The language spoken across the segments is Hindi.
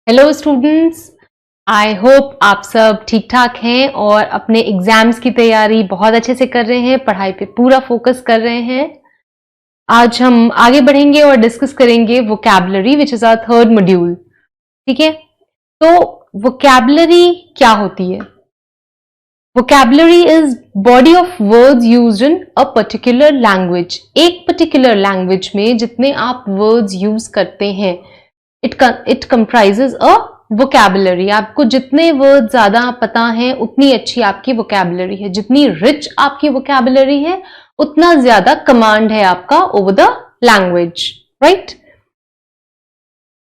हेलो स्टूडेंट्स, आई होप आप सब ठीक ठाक हैं और अपने एग्जाम्स की तैयारी बहुत अच्छे से कर रहे हैं, पढ़ाई पे पूरा फोकस कर रहे हैं। आज हम आगे बढ़ेंगे और डिस्कस करेंगे vocabulary which is our third module. ठीक है, तो वोकैबुलरी क्या होती है? Vocabulary is body of words used in a particular language. एक पर्टिकुलर लैंग्वेज में जितने आप वर्ड्स यूज करते हैं, इट कंप्राइजेज अ वोकैबुलरी। आपको जितने वर्ड ज्यादा पता हैं उतनी अच्छी आपकी वोकैबुलरी है, जितनी रिच आपकी वोकैबुलरी है उतना ज्यादा कमांड है आपका ओवर द लैंग्वेज, राइट?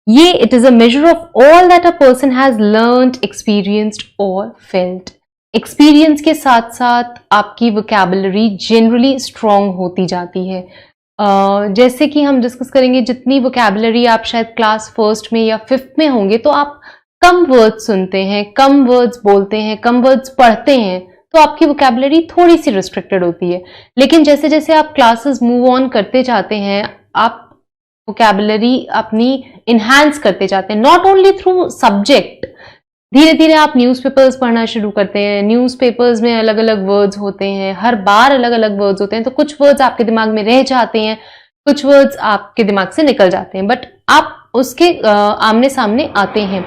ये it is a measure of all that a person has learned, experienced और फेल्ट। एक्सपीरियंस के साथ साथ आपकी वोकैबुलरी जनरली स्ट्रांग होती जाती है। जैसे कि हम डिस्कस करेंगे, जितनी वोकैबुलरी आप शायद क्लास फर्स्ट में या फिफ्थ में होंगे तो आप कम वर्ड्स सुनते हैं, कम वर्ड्स बोलते हैं, कम वर्ड्स पढ़ते हैं, तो आपकी वोकैबुलरी थोड़ी सी रिस्ट्रिक्टेड होती है। लेकिन जैसे जैसे आप क्लासेस मूव ऑन करते जाते हैं, आप वोकैबुलरी अपनी इन्हांस करते जाते हैं, नॉट ओनली थ्रू सब्जेक्ट। धीरे धीरे आप न्यूज़पेपर्स पढ़ना शुरू करते हैं, न्यूज़पेपर्स में अलग अलग वर्ड्स होते हैं, हर बार अलग अलग वर्ड्स होते हैं, तो कुछ वर्ड्स आपके दिमाग में रह जाते हैं, कुछ वर्ड्स आपके दिमाग से निकल जाते हैं, बट आप उसके आमने सामने आते हैं।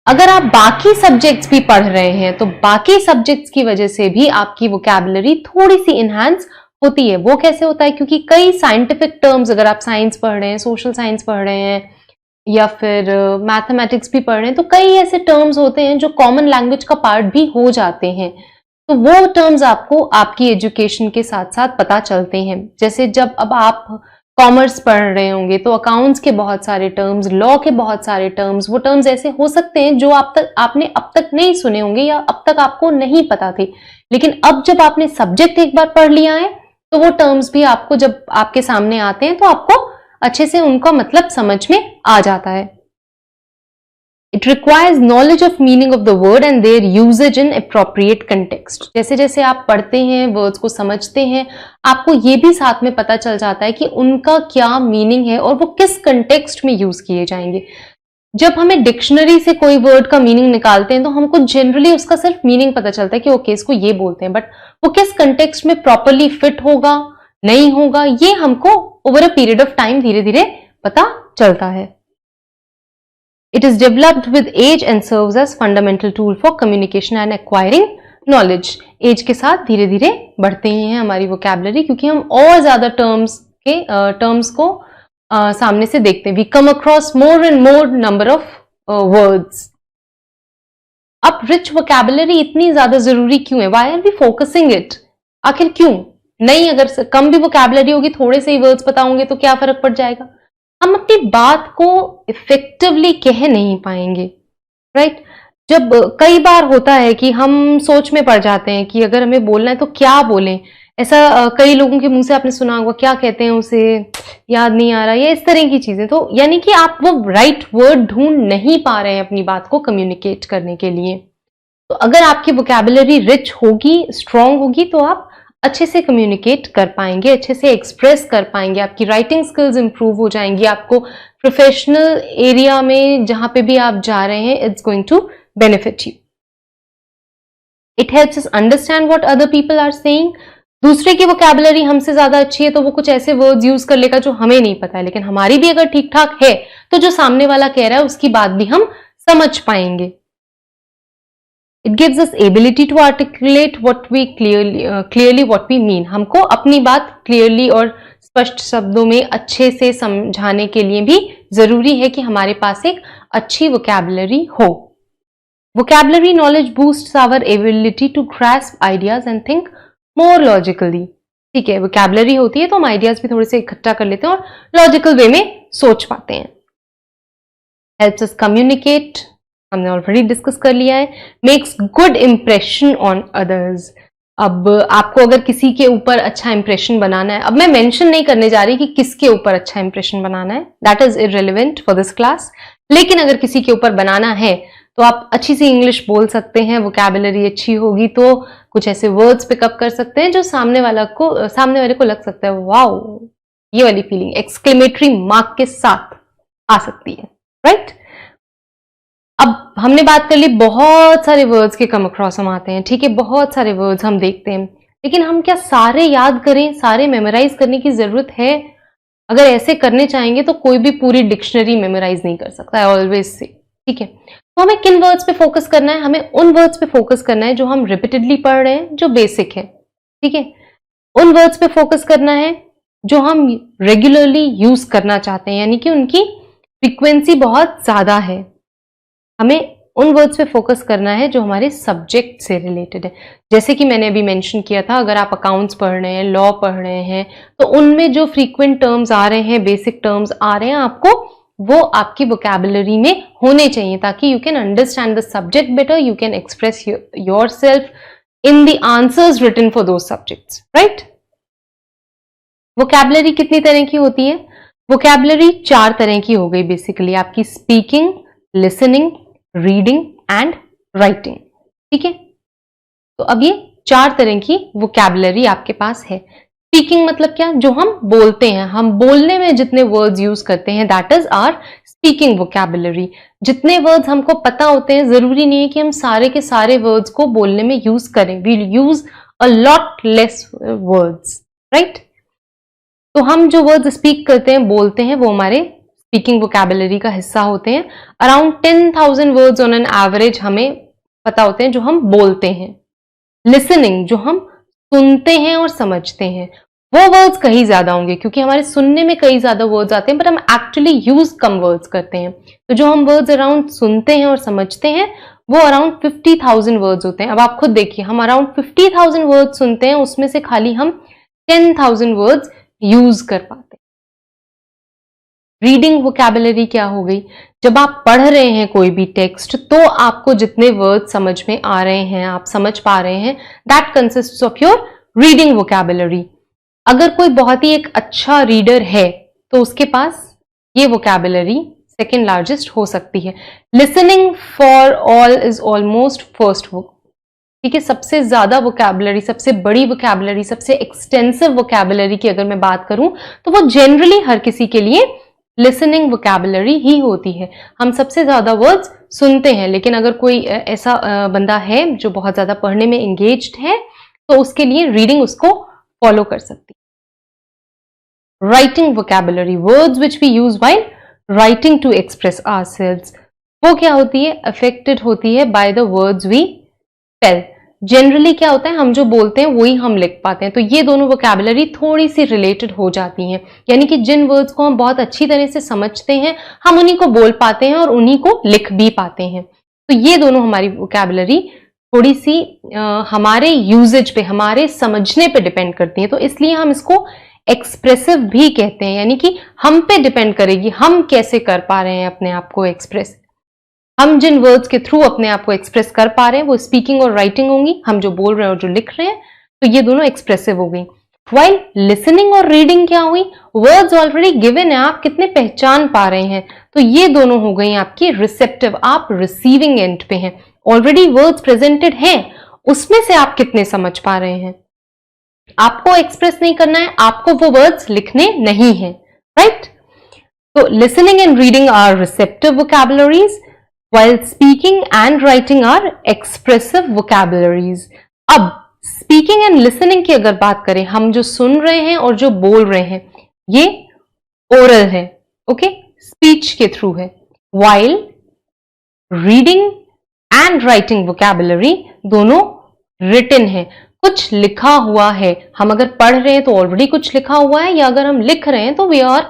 अगर आप बाकी सब्जेक्ट्स भी पढ़ रहे हैं तो बाकी सब्जेक्ट्स की वजह से भी आपकी वोकैबुलरी थोड़ी सी इन्हांस होती है। वो कैसे होता है? क्योंकि कई साइंटिफिक टर्म्स, अगर आप साइंस पढ़ रहे हैं, सोशल साइंस पढ़ रहे हैं या फिर मैथमेटिक्स भी पढ़ रहे हैं, तो कई ऐसे टर्म्स होते हैं जो कॉमन लैंग्वेज का पार्ट भी हो जाते हैं। तो वो टर्म्स आपको आपकी एजुकेशन के साथ साथ पता चलते हैं। जैसे जब अब आप कॉमर्स पढ़ रहे होंगे तो अकाउंट्स के बहुत सारे टर्म्स, लॉ के बहुत सारे टर्म्स, वो टर्म्स ऐसे हो सकते हैं जो आपने अब तक नहीं सुने होंगे या अब तक आपको नहीं पता थे, लेकिन अब जब आपने सब्जेक्ट एक बार पढ़ लिया है तो वो टर्म्स भी आपको जब आपके सामने आते हैं तो आपको अच्छे से उनका मतलब समझ में आ जाता है। It requires knowledge of meaning of the word and their usage in appropriate context. जैसे जैसे आप पढ़ते हैं, वर्ड्स को समझते हैं, आपको ये भी साथ में पता चल जाता है कि उनका क्या मीनिंग है और वो किस कंटेक्स्ट में यूज किए जाएंगे। जब हमें डिक्शनरी से कोई वर्ड का मीनिंग निकालते हैं तो हमको जनरली उसका सिर्फ मीनिंग पता चलता है कि ओके इसको ये बोलते हैं, बट वो किस कंटेक्स्ट में प्रॉपरली फिट होगा, नहीं होगा, ये हमको over a period of time धीरे धीरे पता चलता है। It is developed with age and serves as fundamental tool for communication and acquiring knowledge. Age के साथ धीरे धीरे बढ़ते ही हैं हमारी वोकैबुलरी, क्योंकि हम और ज्यादा टर्म्स को सामने से देखते हैं। We come across more and more number of words. अब रिच वोकैबुलरी इतनी ज्यादा जरूरी क्यों है? Why are we focusing it? आखिर क्यों नहीं? अगर कम भी वोकैबुलरी होगी, थोड़े से ही वर्ड्स पता होंगे तो क्या फर्क पड़ जाएगा? हम अपनी बात को इफेक्टिवली कह नहीं पाएंगे, राइट? जब कई बार होता है कि हम सोच में पड़ जाते हैं कि अगर हमें बोलना है तो क्या बोलें। ऐसा कई लोगों के मुंह से आपने सुना होगा, क्या कहते हैं उसे, याद नहीं आ रहा, या इस तरह की चीजें। तो यानी कि आप वो राइट वर्ड ढूंढ नहीं पा रहे हैं अपनी बात को कम्युनिकेट करने के लिए। तो अगर आपकी वोकैबुलरी रिच होगी, स्ट्रांग होगी, तो आप अच्छे से कम्युनिकेट कर पाएंगे, अच्छे से एक्सप्रेस कर पाएंगे, आपकी राइटिंग स्किल्स इंप्रूव हो जाएंगी, आपको प्रोफेशनल एरिया में जहां पे भी आप जा रहे हैं, it's going to benefit you. It helps us understand what other people are saying. दूसरे की वोकैबुलरी हमसे ज्यादा अच्छी है तो वो कुछ ऐसे वर्ड्स यूज कर लेगा जो हमें नहीं पता है, लेकिन हमारी भी अगर ठीक ठाक है तो जो सामने वाला कह रहा है उसकी बात भी हम समझ पाएंगे। It gives us ability to articulate what we clearly what we mean. हमको अपनी बात क्लियरली और स्पष्ट शब्दों में अच्छे से समझाने के लिए भी जरूरी है कि हमारे पास एक अच्छी वोकैबुलरी हो। Vocabulary knowledge boosts our ability to grasp ideas and think more logically. ठीक है, वोकैबुलरी होती है तो हम आइडियाज भी थोड़े से इकट्ठा कर लेते हैं और लॉजिकल वे में सोच पाते हैं। Helps us communicate, हमने ऑलरेडी डिस्कस कर लिया है। Makes good impression on others. अब आपको अगर किसी के ऊपर अच्छा इंप्रेशन बनाना है, अब मैं मेंशन नहीं करने जा रही कि किसके ऊपर अच्छा इंप्रेशन बनाना है, that is irrelevant for this class, लेकिन अगर किसी के ऊपर बनाना है तो आप अच्छी सी इंग्लिश बोल सकते हैं, वोकैबुलरी अच्छी होगी तो कुछ ऐसे वर्ड्स पिकअप कर सकते हैं जो सामने वाले को लग सकता है वाओ, ये वाली फीलिंग एक्सक्लेमेटरी मार्क के साथ आ सकती है, राइट? अब हमने बात कर ली, बहुत सारे वर्ड्स के कम अक्रॉस हम आते हैं, ठीक है, बहुत सारे वर्ड्स हम देखते हैं, लेकिन हम क्या सारे याद करें, सारे मेमोराइज करने की जरूरत है? अगर ऐसे करने चाहेंगे तो कोई भी पूरी डिक्शनरी मेमोराइज नहीं कर सकता, आई ऑलवेज से, ठीक है। तो हमें किन वर्ड्स पे फोकस करना है? हमें उन वर्ड्स पे फोकस करना है जो हम रिपीटेडली पढ़ रहे हैं, जो बेसिक है, ठीक है। उन वर्ड्स पे फोकस करना है जो हम रेगुलरली यूज करना चाहते हैं, यानी कि उनकी फ्रीक्वेंसी बहुत ज्यादा है। हमें उन वर्ड्स पे फोकस करना है जो हमारे सब्जेक्ट से रिलेटेड है। जैसे कि मैंने अभी मेंशन किया था, अगर आप अकाउंट्स पढ़ रहे हैं, लॉ पढ़ रहे हैं, तो उनमें जो फ्रीक्वेंट टर्म्स आ रहे हैं, बेसिक टर्म्स आ रहे हैं, आपको वो आपकी वोकैबुलरी में होने चाहिए, ताकि you can understand the subject better, you can express yourself in the answers written for those subjects, right. Vocabulary कितनी तरह की होती है? वोकैबुलरी 4 तरह की हो गई बेसिकली, आपकी speaking, listening, reading and writing, ठीक है। तो अब ये 4 तरह की वोकैबुलरी आपके पास है। स्पीकिंग मतलब क्या? जो हम बोलते हैं, हम बोलने में जितने वर्ड्स यूज करते हैं, that is our speaking vocabulary. जितने वर्ड्स हमको पता होते हैं, जरूरी नहीं है कि हम सारे के सारे वर्ड्स को बोलने में यूज करें, we use a lot less words, right. तो हम जो वर्ड्स स्पीक करते हैं, बोलते हैं, वो हमारे स्पीकिंग वोकैबुलरी का हिस्सा होते हैं। Around 10,000 words on an average हमें पता होते हैं जो हम बोलते हैं। लिसनिंग, जो हम सुनते हैं और समझते हैं, वो वर्ड्स कहीं ज्यादा होंगे, क्योंकि हमारे सुनने में कई ज्यादा वर्ड्स आते हैं, बट हम एक्चुअली यूज कम वर्ड्स करते हैं। तो जो हम वर्ड्स अराउंड सुनते हैं और समझते हैं, वो अराउंड 50,000 वर्ड्स होते हैं। अब आप खुद देखिए, हम अराउंड 50,000 वर्ड्स सुनते हैं, उसमें से खाली हम 10,000 वर्ड्स यूज कर पाते हैं। रीडिंग वोकैबुलरी क्या हो गई? जब आप पढ़ रहे हैं कोई भी टेक्स्ट, तो आपको जितने वर्ड समझ में आ रहे हैं, आप समझ पा रहे हैं, that consists of your reading vocabulary. अगर कोई बहुत ही एक अच्छा रीडर है, तो उसके पास ये वोकैबुलरी सेकेंड लार्जेस्ट हो सकती है। Listening for all is almost first book, ठीक है। सबसे ज्यादा वोकैबुलरी, सबसे बड़ी वोकैबुलरी, सबसे एक्सटेंसिव वोकैबुलरी की अगर मैं बात करूं, तो वो जनरली हर किसी के लिए लिसनिंग वोकैबुलरी ही होती है। हम सबसे ज्यादा वर्ड्स सुनते हैं, लेकिन अगर कोई ऐसा बंदा है जो बहुत ज्यादा पढ़ने में एंगेज्ड है, तो उसके लिए रीडिंग उसको फॉलो कर सकती है। Writing vocabulary, words which we use while writing to express ourselves, वो क्या होती है? अफेक्टेड होती है by the words we spell. Generally क्या होता है, हम जो बोलते हैं वही हम लिख पाते हैं। तो ये दोनों वोकैबुलरी थोड़ी सी रिलेटेड हो जाती हैं, यानी कि जिन वर्ड्स को हम बहुत अच्छी तरह से समझते हैं, हम उन्हीं को बोल पाते हैं और उन्हीं को लिख भी पाते हैं। तो ये दोनों हमारी वोकैबुलरी थोड़ी सी हमारे यूजेज पे, हमारे समझने पे डिपेंड करती है। तो इसलिए हम इसको एक्सप्रेसिव भी कहते हैं, यानी कि हम पे डिपेंड करेगी, हम कैसे कर पा रहे हैं अपने आप को एक्सप्रेस। हम जिन वर्ड्स के थ्रू अपने आप को एक्सप्रेस कर पा रहे हैं, वो स्पीकिंग और राइटिंग होंगी, हम जो बोल रहे हैं और जो लिख रहे हैं, तो ये दोनों एक्सप्रेसिव हो गई। वाइल लिसनिंग और रीडिंग क्या हुई? वर्ड्स ऑलरेडी गिवन है, आप कितने पहचान पा रहे हैं, तो ये दोनों हो गई आपकी रिसेप्टिव, आप रिसीविंग एंड पे हैं। ऑलरेडी वर्ड्स प्रेजेंटेड हैं, उसमें से आप कितने समझ पा रहे हैं। आपको एक्सप्रेस नहीं करना है, आपको वो वर्ड्स लिखने नहीं है, राइट। तो listening and reading are receptive vocabularies, while speaking and writing are expressive vocabularies। अब speaking and listening की अगर बात करें, हम जो सुन रहे हैं और जो बोल रहे हैं, ये oral है, ओके, speech के थ्रू है। while reading and writing vocabulary दोनों written है, कुछ लिखा हुआ है। हम अगर पढ़ रहे हैं तो ऑलरेडी कुछ लिखा हुआ है, या अगर हम लिख रहे हैं तो we are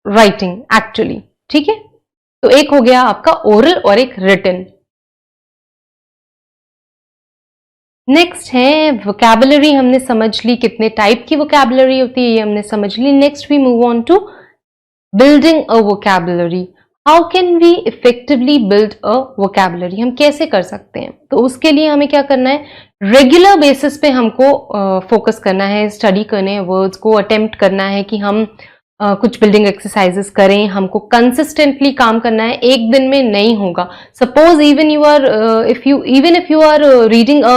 writing actually, ठीक है। तो एक हो गया आपका ओरल और एक रिटन। नेक्स्ट है वोकैबुलरी, हमने समझ ली कितने टाइप की वोकैबुलरी होती है, ये हमने समझ ली। Next we move on to building a vocabulary. How can we effectively build a vocabulary? हम कैसे कर सकते हैं? तो उसके लिए हमें क्या करना है? रेगुलर बेसिस पे हमको फोकस करना है, स्टडी करने हैं वर्ड्स को, अटेम्प्ट करना है कि हम कुछ बिल्डिंग एक्सरसाइजेस करें, हमको कंसिस्टेंटली काम करना है, एक दिन में नहीं होगा। Suppose even you are even if you are reading a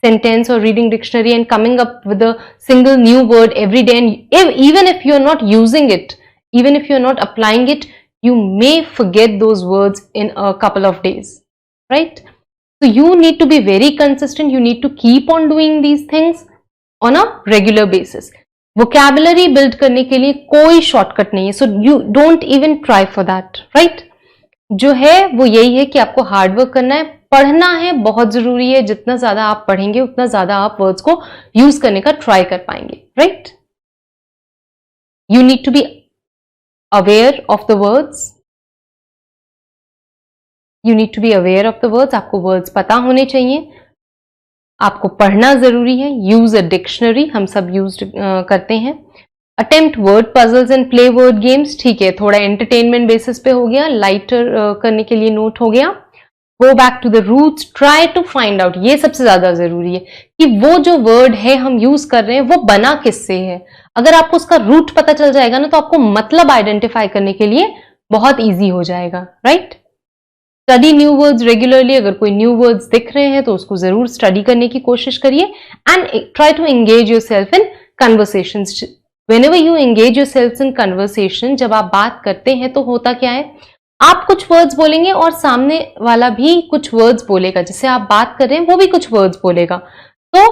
sentence or reading dictionary and coming up with a single new word every day, and even if you are not using it, even if you are not applying it, you may forget those words in a couple of days, right? So you need to be very consistent. You need to keep on doing these things on a regular basis. Vocabulary build करने के लिए कोई शॉर्टकट नहीं है, so you don't even try for that, right? जो है वो यही है कि आपको हार्ड वर्क करना है, पढ़ना है, बहुत जरूरी है. जितना ज्यादा आप पढ़ेंगे उतना ज्यादा आप वर्ड्स को यूज करने का ट्राई कर पाएंगे, right? You need to be aware of the words. You need to be aware of the words. आपको वर्ड्स पता होने चाहिए, आपको पढ़ना जरूरी है. यूज अ डिक्शनरी, हम सब यूज करते हैं. Attempt word puzzles and play word games, ठीक है, थोड़ा एंटरटेनमेंट बेसिस पे हो गया, लाइटर करने के लिए नोट हो गया. Go back to the roots, try to find out, ये सबसे ज्यादा जरूरी है कि वो जो वर्ड है हम यूज कर रहे हैं वो बना किससे है. अगर आपको उसका रूट पता चल जाएगा ना, तो आपको मतलब आइडेंटिफाई करने के लिए बहुत ईजी हो जाएगा, right? Study new words regularly. अगर कोई न्यू वर्ड्स दिख रहे हैं तो उसको जरूर स्टडी करने की कोशिश करिए. And try to engage yourself in conversations. Whenever you engage yourself in conversation, जब आप बात करते हैं तो होता क्या है, आप कुछ वर्ड्स बोलेंगे और सामने वाला भी कुछ वर्ड्स बोलेगा. जिससे आप बात कर रहे हैं वो भी कुछ वर्ड्स बोलेगा. तो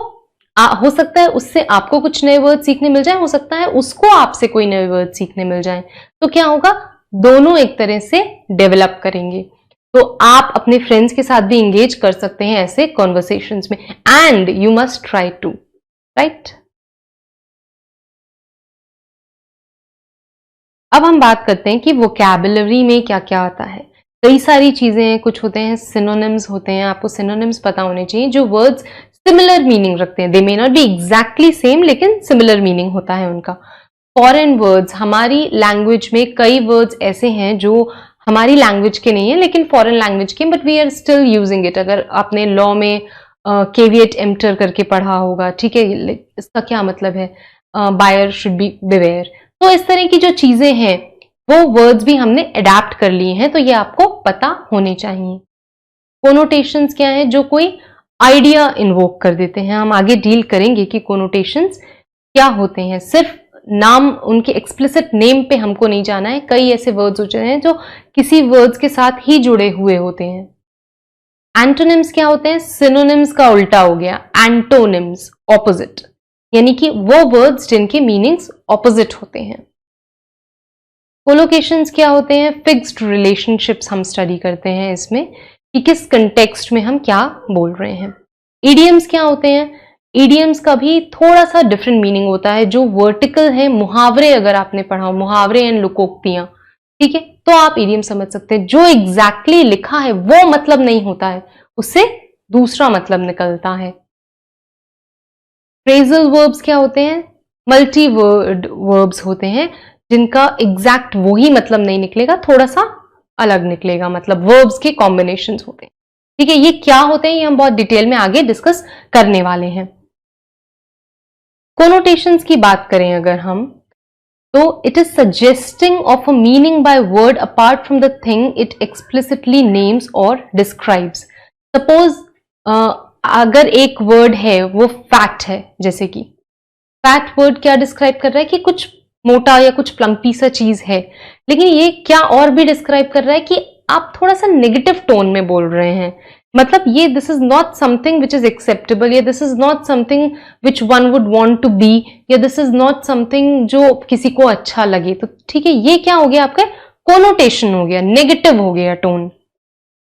हो सकता है उससे आपको कुछ नए वर्ड सीखने मिल जाए, हो सकता है उसको आपसे कोई नए वर्ड सीखने मिल जाए. तो क्या होगा, दोनों एक तरह से डेवलप करेंगे. तो आप अपने फ्रेंड्स के साथ भी इंगेज कर सकते हैं ऐसे कॉन्वर्सेशंस में. And you must try to, right? अब हम बात करते हैं कि वोकैबुलरी में क्या क्या आता है. कई सारी चीजें हैं. कुछ होते हैं सिनोनिम्स होते हैं. आपको सिनोनिम्स पता होने चाहिए, जो वर्ड्स सिमिलर मीनिंग रखते हैं. They may not be exactly same, लेकिन सिमिलर मीनिंग होता है उनका. फॉरेन वर्ड्स, हमारी लैंग्वेज में कई वर्ड्स ऐसे हैं जो हमारी लैंग्वेज के नहीं है लेकिन फॉरेन लैंग्वेज के, but we are still using it. अगर आपने लॉ में केविएट एम्प्टर करके पढ़ा होगा, ठीक है, इसका क्या मतलब है, बायर शुड बी बिवेयर. तो इस तरह की जो चीजें हैं वो वर्ड्स भी हमने अडेप्ट कर लिए हैं, तो ये आपको पता होने चाहिए. कोनोटेशंस क्या है, जो कोई आइडिया इन्वोक कर देते हैं. हम आगे डील करेंगे कि कोनोटेशंस क्या होते हैं. सिर्फ नाम, उनके एक्सप्लिसिट नेम पे हमको नहीं जाना है. कई ऐसे वर्ड्स होते हैं जो किसी वर्ड्स के साथ ही जुड़े हुए होते हैं. एंटोनिम्स क्या होते हैं, सिनोनिम्स का उल्टा हो गया, एंटोनिम्स, ऑपोजिट, यानी कि वो वर्ड्स जिनके मीनिंग्स ऑपोजिट होते हैं. कोलोकेशंस क्या होते हैं, फिक्स्ड रिलेशनशिप्स हम स्टडी करते हैं इसमें, कि किस कंटेक्स्ट में हम क्या बोल रहे हैं. इडियम्स क्या होते हैं, इडियम्स का भी थोड़ा सा डिफरेंट मीनिंग होता है. जो वर्टिकल है, मुहावरे, अगर आपने पढ़ा हो, मुहावरे एंड लोकोक्तियां, ठीक है, तो आप इडियम समझ सकते हैं. जो एग्जैक्टली लिखा है वो मतलब नहीं होता है, उससे दूसरा मतलब निकलता है. फ्रेजल वर्ब्स क्या होते हैं, मल्टी वर्ड वर्ब्स होते हैं जिनका एग्जैक्ट वही मतलब नहीं निकलेगा, थोड़ा सा अलग निकलेगा, मतलब वर्ब्स के कॉम्बिनेशंस होते हैं. ठीक है, ये क्या होते हैं ये हम बहुत डिटेल में आगे डिस्कस करने वाले हैं. कोनोटेशंस की बात करें अगर हम, तो it is suggesting of a meaning by word apart from the thing it explicitly names और डिस्क्राइब्स. सपोज अगर एक वर्ड है वो फैट है, जैसे कि फैट वर्ड क्या डिस्क्राइब कर रहा है कि कुछ मोटा या कुछ प्लम्पी सा चीज है, लेकिन ये क्या और भी डिस्क्राइब कर रहा है कि आप थोड़ा सा नेगेटिव टोन में बोल रहे हैं. मतलब ये this is not something which is acceptable, या this is not something which one would want to be, या दिस इज नॉट समथिंग जो किसी को अच्छा लगे. तो ठीक है, ये क्या हो गया, आपका कोनोटेशन हो गया, नेगेटिव हो गया टोन.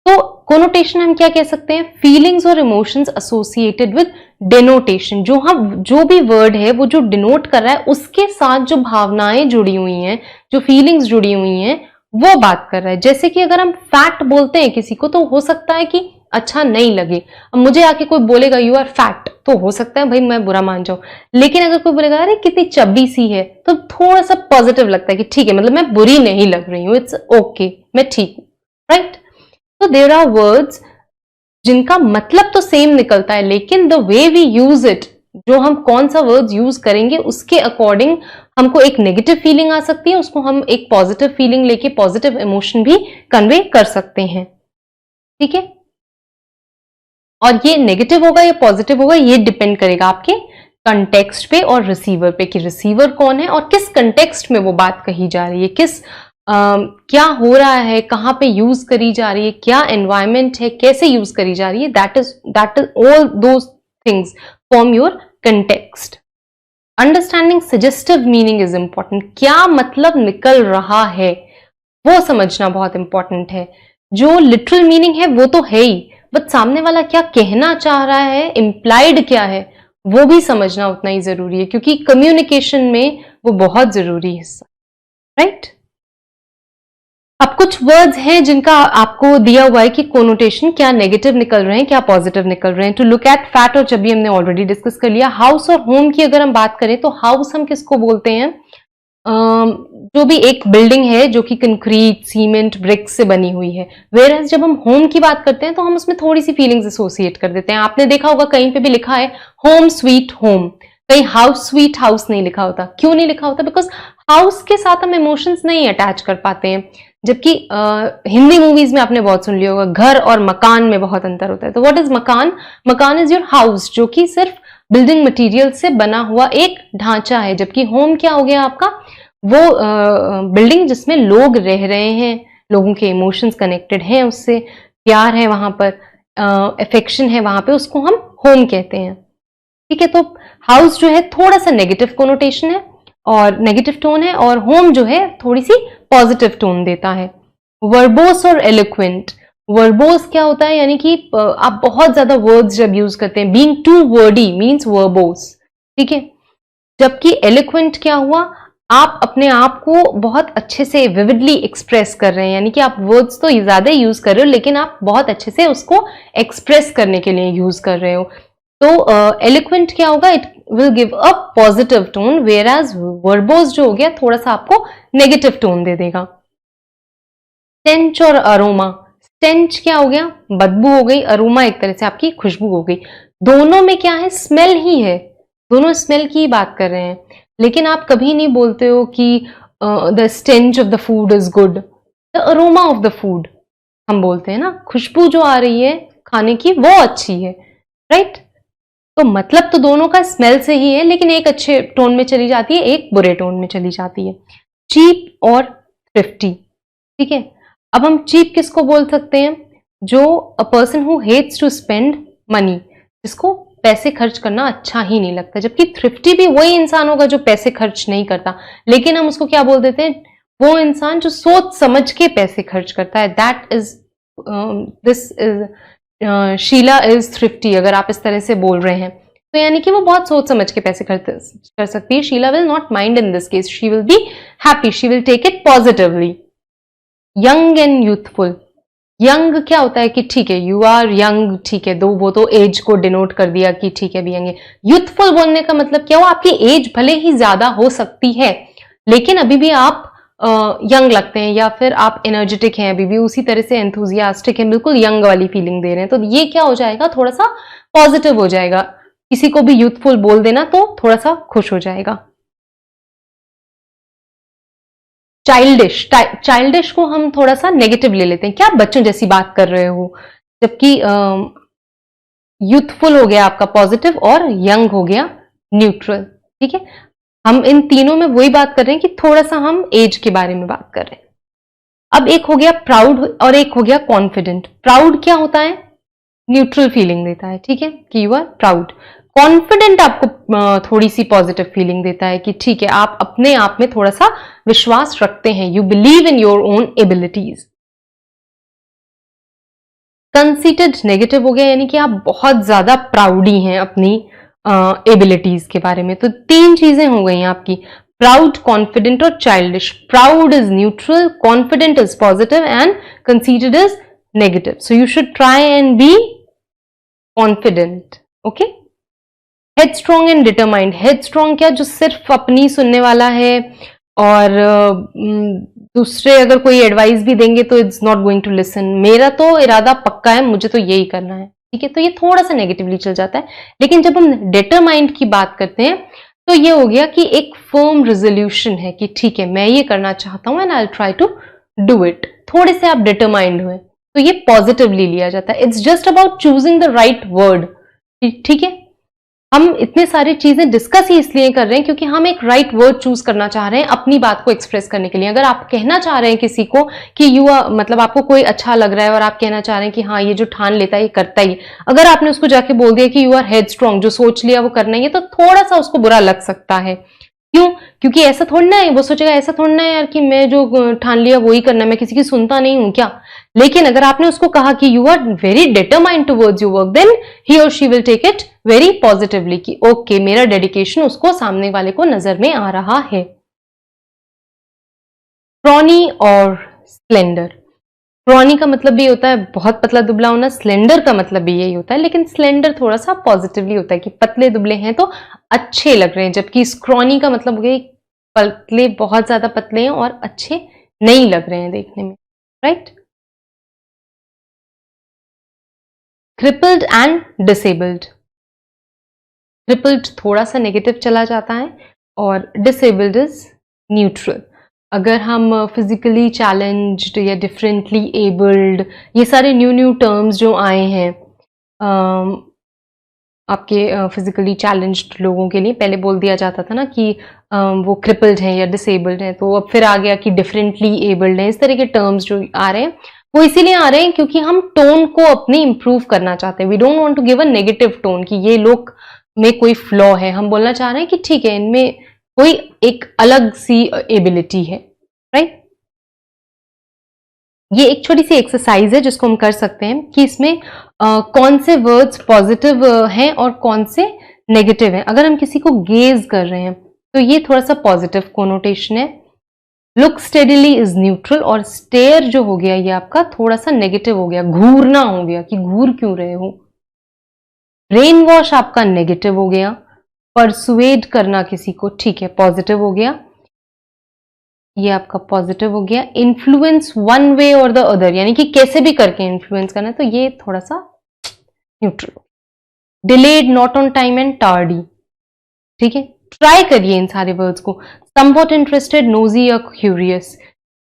तो कोनोटेशन हम क्या कह सकते हैं, फीलिंग्स और इमोशंस एसोसिएटेड विद डिनोटेशन. जो भी वर्ड है वो जो डिनोट कर रहा है उसके साथ जो भावनाएं जुड़ी हुई हैं, जो फीलिंग्स जुड़ी हुई हैं, वो बात कर रहा है. जैसे कि अगर हम फैट बोलते हैं किसी को, तो हो सकता है कि अच्छा नहीं लगे. अब मुझे आके कोई बोलेगा यू आर फैट, तो हो सकता है भाई मैं बुरा मान जाऊं. लेकिन अगर कोई बोलेगा अरे कितनी चब्बी सी है, तो थोड़ा सा पॉजिटिव लगता है कि ठीक है, मतलब मैं बुरी नहीं लग रही हूं, इट्स ओके, मैं ठीक हूं, राइट. तो देयर आर वर्ड्स जिनका मतलब तो सेम निकलता है, लेकिन the way we use it, जो हम कौन सा वर्ड्स यूज करेंगे उसके अकॉर्डिंग हमको एक नेगेटिव फीलिंग आ सकती है, उसको हम एक पॉजिटिव फीलिंग लेके पॉजिटिव इमोशन भी कन्वे कर सकते हैं. ठीक है, और ये नेगेटिव होगा या पॉजिटिव होगा ये डिपेंड करेगा आपके कंटेक्स्ट पे और रिसीवर पे, कि रिसीवर कौन है और किस कंटेक्स्ट में वो बात कही जा रही है, किस क्या हो रहा है, कहाँ पे यूज करी जा रही है, क्या एनवायरमेंट है, कैसे यूज करी जा रही है, that is all those things form your context. Understanding suggestive meaning is important. क्या मतलब निकल रहा है वो समझना बहुत इंपॉर्टेंट है. जो लिटरल मीनिंग है वो तो है ही, बट सामने वाला क्या कहना चाह रहा है, इम्प्लाइड क्या है, वो भी समझना उतना ही जरूरी है, क्योंकि कम्युनिकेशन में वो बहुत जरूरी हिस्सा, राइट. अब कुछ वर्ड्स हैं जिनका आपको दिया हुआ है कि कोनोटेशन क्या नेगेटिव निकल रहे हैं, क्या पॉजिटिव निकल रहे हैं. टू लुक एट फैट और चबी हमने ऑलरेडी डिस्कस कर लिया. हाउस और होम की अगर हम बात करें तो हाउस हम किसको बोलते हैं, जो भी एक बिल्डिंग है जो कि कंक्रीट, सीमेंट, ब्रिक्स से बनी हुई है. वेयर जब हम होम की बात करते हैं तो हम उसमें थोड़ी सी फीलिंग्स एसोसिएट कर देते हैं. आपने देखा होगा कहीं पे भी लिखा है होम स्वीट होम, कहीं हाउस स्वीट हाउस नहीं लिखा होता. क्यों नहीं लिखा होता? बिकॉज हाउस के साथ हम इमोशंस नहीं अटैच कर पाते हैं. जबकि हिंदी मूवीज में आपने बहुत सुन लिया होगा घर और मकान में बहुत अंतर होता है. तो व्हाट इज मकान? मकान इज योर हाउस, जो कि सिर्फ बिल्डिंग मटेरियल से बना हुआ एक ढांचा है. जबकि होम क्या हो गया आपका? वो बिल्डिंग जिसमें लोग रह रहे हैं, लोगों के इमोशंस कनेक्टेड हैं उससे, प्यार है वहां पर, अफेक्शन है वहां पे, उसको हम होम कहते हैं. ठीक है. तो हाउस जो है थोड़ा सा नेगेटिव कोनोटेशन है और नेगेटिव टोन है, और होम जो है थोड़ी सी पॉजिटिव टोन देता है. वर्बोस और एलोक्वेंट. वर्बोस क्या होता है? यानी कि आप बहुत ज्यादा वर्ड्स जब यूज करते हैं, being too wordy means verbose. ठीक है. जबकि एलोक्वेंट क्या हुआ? आप अपने आप को बहुत अच्छे से विविडली एक्सप्रेस कर रहे हैं, यानी कि आप वर्ड्स तो ज्यादा यूज कर रहे हो लेकिन आप बहुत अच्छे से उसको एक्सप्रेस करने के लिए यूज कर रहे हो. तो एलोक्वेंट क्या होगा? It will give a positive tone, whereas verbose जो हो गया थोड़ा सा आपको नेगेटिव टोन दे देगा. स्टेंच और अरोमा. स्टेंच क्या हो गया? बदबू हो गई. अरोमा एक तरह से आपकी खुशबू हो गई. दोनों में क्या है? स्मेल ही है. दोनों स्मेल की ही बात कर रहे हैं. लेकिन आप कभी नहीं बोलते हो कि the stench of the food is good, the aroma of the food हम बोलते हैं ना. खुशबू जो आ रही है खाने की वो अच्छी है, राइट. तो मतलब तो दोनों का स्मेल से ही है, लेकिन एक अच्छे टोन में चली जाती है, एक बुरे टोन में चली जाती है. चीप और थ्रिफ्टी. ठीक है. अब हम चीप किसको बोल सकते हैं? जो a person who hates to spend money, जिसको पैसे खर्च करना अच्छा ही नहीं लगता. जबकि थ्रिफ्टी भी वही इंसान होगा जो पैसे खर्च नहीं करता, लेकिन हम उसको क्या बोल देते हैं? वो इंसान जो सोच समझ के पैसे खर्च करता है. That is this is Sheila is thrifty. अगर आप इस तरह से बोल रहे हैं तो यानी कि वो बहुत सोच समझ के पैसे खर्च कर सकती है. Sheila will not mind in this case, she will be happy, she will take it positively. Young and youthful. Young क्या होता है कि ठीक है, यू आर यंग, ठीक है, दो वो तो एज को डिनोट कर दिया कि ठीक है भी यंग है. यूथफुल बोलने का मतलब क्या हुआ? आपकी एज भले ही ज्यादा हो सकती है लेकिन अभी भी आप यंग लगते हैं, या फिर आप एनर्जेटिक हैं, अभी भी उसी तरह से एंथुजियास्टिक हैं, बिल्कुल यंग वाली फीलिंग दे रहे हैं. तो ये क्या हो जाएगा? थोड़ा सा पॉजिटिव हो जाएगा. किसी को भी यूथफुल बोल देना तो थोड़ा सा खुश हो जाएगा. चाइल्डिश. चाइल्डिश को हम थोड़ा सा नेगेटिव ले लेते हैं. क्या बच्चों जैसी बात कर रहे हो? जबकि यूथफुल हो गया आपका पॉजिटिव और यंग हो गया न्यूट्रल. ठीक है. हम इन तीनों में वही बात कर रहे हैं कि थोड़ा सा हम एज के बारे में बात कर रहे हैं. अब एक हो गया प्राउड और एक हो गया कॉन्फिडेंट. प्राउड क्या होता है? न्यूट्रल फीलिंग देता है. ठीक है, कि यू आर प्राउड. कॉन्फिडेंट आपको थोड़ी सी पॉजिटिव फीलिंग देता है कि ठीक है, आप अपने आप में थोड़ा सा विश्वास रखते हैं, you believe in your own abilities. Conceited negative हो गया, यानी कि आप बहुत ज्यादा प्राउडी हैं अपनी एबिलिटीज के बारे में. तो तीन चीजें हो गई आपकी, प्राउड, कॉन्फिडेंट और childish. Proud is neutral, confident is positive and conceited is negative. So you should try and be confident. Okay. Headstrong and determined. Headstrong क्या? जो सिर्फ अपनी सुनने वाला है और दूसरे अगर कोई एडवाइस भी देंगे तो it's not going to listen. मेरा तो इरादा पक्का है, मुझे तो यही करना है. ठीक है. तो ये थोड़ा सा नेगेटिवली चल जाता है. लेकिन जब हम डिटरमाइंड की बात करते हैं तो ये हो गया कि एक फर्म रेजोल्यूशन है कि ठीक है, मैं ये करना चाहता हूं and I will try to do it. थोड़े से आप डिटरमाइंड हुए तो ये पॉजिटिवली लिया जाता है. It's just about choosing the right word. ठीक है. हम इतने सारी चीजें डिस्कस ही इसलिए कर रहे हैं क्योंकि हम एक राइट वर्ड चूज करना चाह रहे हैं अपनी बात को एक्सप्रेस करने के लिए। अगर आप कहना चाह रहे हैं किसी को कि यू आर, मतलब आपको कोई अच्छा लग रहा है और आप कहना चाह रहे हैं कि हाँ ये जो ठान लेता है ये करता ही, अगर आपने उसको जाके बोल दिया कि यू आर हेड स्ट्रॉन्ग, जो सोच लिया वो करना ही है, तो थोड़ा सा उसको बुरा लग सकता है। क्यों? क्योंकि ऐसा थोड़ा ना है, वो सोचेगा ऐसा थोड़ा ना है यार कि मैं जो ठान लिया वही करना है, मैं किसी की सुनता नहीं हूं क्या। लेकिन अगर आपने उसको कहा कि you are very determined towards your work, then he और she will take it very positively कि ओके मेरा डेडिकेशन उसको सामने वाले को नजर में आ रहा है। स्क्रॉनी और स्लेंडर। स्क्रॉनी का मतलब भी होता है बहुत पतला दुबला होना, स्लेंडर का मतलब भी यही होता है, लेकिन स्लेंडर थोड़ा सा पॉजिटिवली होता है कि पतले दुबले हैं तो अच्छे लग रहे हैं, जबकि स्क्रॉनी का मतलब हो गया पतले, बहुत ज्यादा पतले हैं और अच्छे नहीं लग रहे हैं देखने में, right. Crippled and disabled. Crippled थोड़ा सा नेगेटिव चला जाता है और डिसेबल्ड इज न्यूट्रल। अगर हम फिजिकली चैलेंज्ड या डिफरेंटली एबल्ड, ये सारे न्यू टर्म्स जो आए हैं आपके फिजिकली चैलेंज्ड लोगों के लिए, पहले बोल दिया जाता था ना कि वो क्रिपल्ड हैं या डिसेबल्ड हैं, तो अब फिर आ गया कि डिफरेंटली एबल्ड हैं। इस तरह के टर्म्स जो आ रहे हैं वो इसीलिए आ रहे हैं क्योंकि हम टोन को अपनी इंप्रूव करना चाहते हैं। We don't want to give a negative tone कि ये लोग में कोई फ्लॉ है, हम बोलना चाह रहे हैं कि ठीक है इनमें कोई एक अलग सी एबिलिटी है, राइट। ये एक छोटी सी एक्सरसाइज है जिसको हम कर सकते हैं कि इसमें कौन से वर्ड्स पॉजिटिव हैं और कौन से नेगेटिव हैं। अगर हम किसी को गेज कर रहे हैं तो ये थोड़ा सा पॉजिटिव कोनोटेशन है। लुक स्टेडिली इज न्यूट्रल, और स्टेयर जो हो गया ये आपका थोड़ा सा नेगेटिव हो गया, घूरना हो गया कि घूर क्यों रहे हो। ब्रेन वॉश आपका नेगेटिव हो गया। परसुएड करना किसी को, ठीक है, पॉजिटिव हो गया, ये आपका पॉजिटिव हो गया। इन्फ्लुएंस वन वे और द अदर, यानी कि कैसे भी करके इन्फ्लुएंस करना है, तो ये थोड़ा सा neutral. Delayed, not on time and tardy, ठीक है। ट्राई करिए इन सारे वर्ड्स को। समवॉट इंटरेस्टेड, नोजी या क्यूरियस।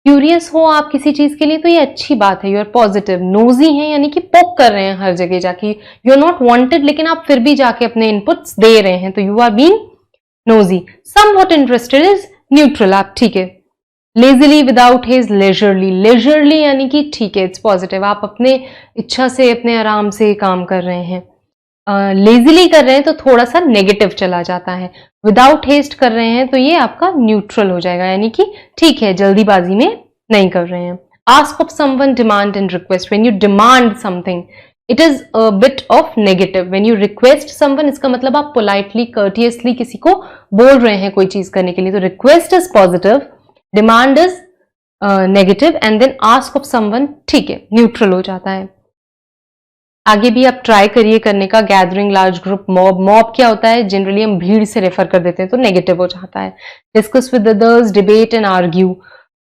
क्यूरियस हो आप किसी चीज के लिए तो ये अच्छी बात है, यू आर पॉजिटिव। नोजी है यानी कि पोक कर रहे हैं हर जगह जाके, यू आर नॉट वांटेड लेकिन आप फिर भी जाके अपने इनपुट्स दे रहे हैं, तो you are being nosy. Somewhat interested is neutral, आप ठीक है। Lazily without haste, leisurely. Leisurely यानी कि ठीक है, इट्स पॉजिटिव, आप अपने इच्छा से अपने आराम से काम कर रहे हैं। लेजिली कर रहे हैं तो थोड़ा सा नेगेटिव चला जाता है। विदाउट हेस्ट कर रहे हैं तो ये आपका न्यूट्रल हो जाएगा, यानी कि ठीक है, जल्दीबाजी में नहीं कर रहे हैं। Ask of someone, demand and request. When you demand something it is a bit of negative. When you request someone, इसका मतलब आप पोलाइटली कर्टियसली किसी को बोल रहे हैं कोई चीज करने के लिए, तो request is positive, demand is negative, and then ask of someone ठीक है, न्यूट्रल हो जाता है। आगे भी आप ट्राई करिए करने का। Gathering, large group, mob. Mob क्या होता है, जनरली हम भीड़ से रेफर कर देते हैं तो नेगेटिव हो जाता है। Discuss with others, debate and argue.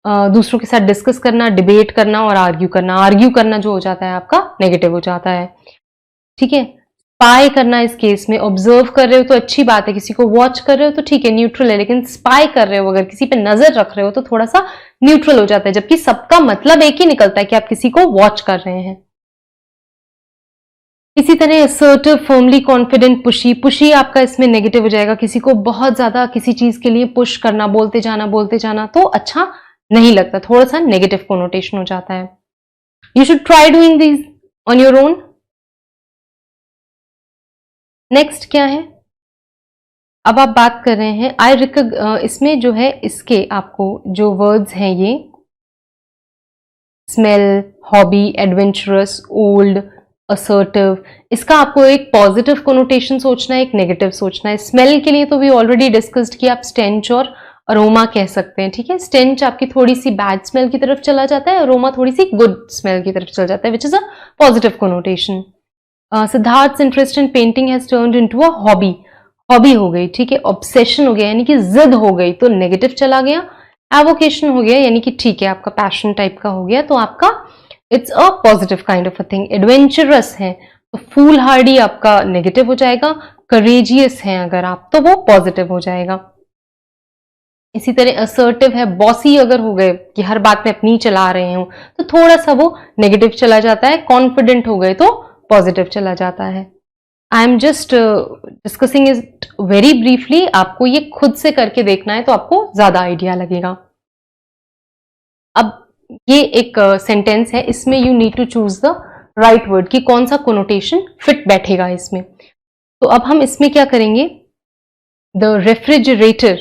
दूसरों के साथ डिस्कस करना, डिबेट करना और आर्ग्यू करना। आर्ग्यू करना जो हो जाता है आपका नेगेटिव हो जाता है, ठीक है। स्पाई करना, इस केस में ऑब्जर्व कर रहे हो तो अच्छी बात है, किसी को वॉच कर रहे हो तो ठीक है, न्यूट्रल है, लेकिन स्पाई कर रहे हो, अगर किसी पे नजर रख रहे हो तो थोड़ा सा न्यूट्रल हो जाता है, जबकि सबका मतलब एक ही निकलता है कि आप किसी को वॉच कर रहे हैं। इसी तरह assertive, firmly confident, pushy. Pushy आपका इसमें नेगेटिव हो जाएगा, किसी को बहुत ज्यादा किसी चीज के लिए पुश करना, बोलते जाना तो अच्छा नहीं लगता, थोड़ा सा नेगेटिव कोनोटेशन हो जाता है। You should try doing this on your own. Next क्या है, अब आप बात कर रहे हैं इसमें जो है इसके आपको जो वर्ड्स हैं ये smell, hobby, adventurous, old, assertive, इसका आपको एक पॉजिटिव कोनोटेशन सोचना है, एक नेगेटिव सोचना है। स्मेल के लिए तो भी ऑलरेडी डिस्कस्ड किया, आप स्टेंच और अरोमा कह सकते हैं, ठीक है। स्टेंच आपकी थोड़ी सी बैड स्मेल की तरफ चला जाता है, अरोमा थोड़ी सी गुड स्मेल की तरफ चला जाता है, which is a positive connotation. Siddharth's interest in painting has turned into a hobby. Hobby हो गई, ठीक है, ऑब्सेशन हो गया यानी कि जिद हो गई तो नेगेटिव चला गया। एवोकेशन हो गया यानी कि ठीक है, आपका पैशन टाइप का हो गया तो आपका it's a positive kind of a thing. Adventurous है तो फूल हार्डी आपका नेगेटिव हो जाएगा। करेजियस है अगर आप तो वो पॉजिटिव हो जाएगा। इसी तरह असर्टिव है, बॉसी अगर हो गए कि हर बात में अपनी चला रहे हो तो थोड़ा सा वो नेगेटिव चला जाता है। कॉन्फिडेंट हो गए तो पॉजिटिव चला जाता है। I am just discussing it very briefly, आपको ये खुद से करके देखना है तो आपको ज्यादा आइडिया लगेगा। अब ये एक सेंटेंस है, इसमें you need to choose the right word कि कौन सा कोनोटेशन फिट बैठेगा इसमें। तो अब हम इसमें क्या करेंगे, द रेफ्रिजरेटर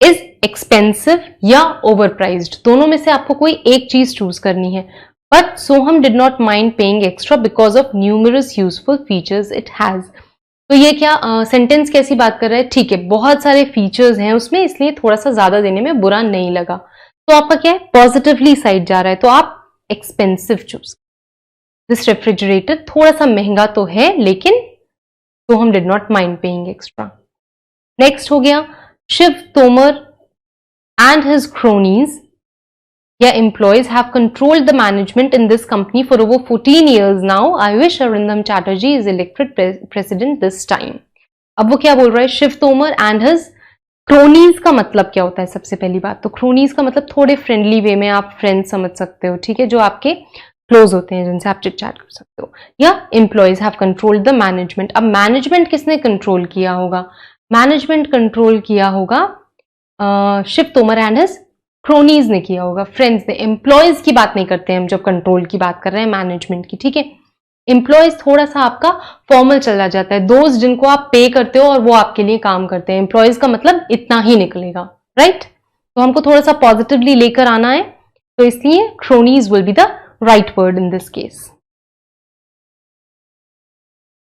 इज एक्सपेंसिव या ओवर प्राइज्ड, दोनों में से आपको कोई एक चीज चूज करनी है। But Soham did not mind paying extra because of numerous useful features it has. तो ये क्या सेंटेंस कैसी बात कर रहा है, ठीक है बहुत सारे फीचर्स हैं उसमें, इसलिए थोड़ा सा ज्यादा देने में बुरा नहीं लगा। तो आपका क्या है, पॉजिटिवली साइड जा रहा है, तो आप एक्सपेंसिव चूज। दिस रेफ्रिजरेटर थोड़ा सा महंगा तो है लेकिन Soham did not mind paying extra. Next हो गया, Shiv Tomar and his cronies या employees have controlled the management in this company for over 14 years now. I wish Arindam Chatterjee is elected president this time. अब वो क्या बोल रहा है, Shiv Tomar and his cronies का मतलब क्या होता है, सबसे पहली बात तो cronies का मतलब थोड़े फ्रेंडली वे में आप फ्रेंड समझ सकते हो, ठीक है, जो आपके क्लोज होते हैं जिनसे आप चिट चैट कर सकते हो। या employees have controlled the management, अब मैनेजमेंट किसने कंट्रोल किया होगा, मैनेजमेंट कंट्रोल किया होगा शिव तोमर एंड हिज क्रोनीज ने किया होगा, फ्रेंड्स ने। एम्प्लॉयज की बात नहीं करते हैं हम जब कंट्रोल की बात कर रहे हैं मैनेजमेंट की, ठीक है। एम्प्लॉयज थोड़ा सा आपका फॉर्मल चला जाता है, दोस्त जिनको आप पे करते हो और वो आपके लिए काम करते हैं। एम्प्लॉयज का मतलब इतना ही निकलेगा, राइट। तो हमको थोड़ा सा पॉजिटिवली लेकर आना है, तो इसलिए cronies will be the right word in this case.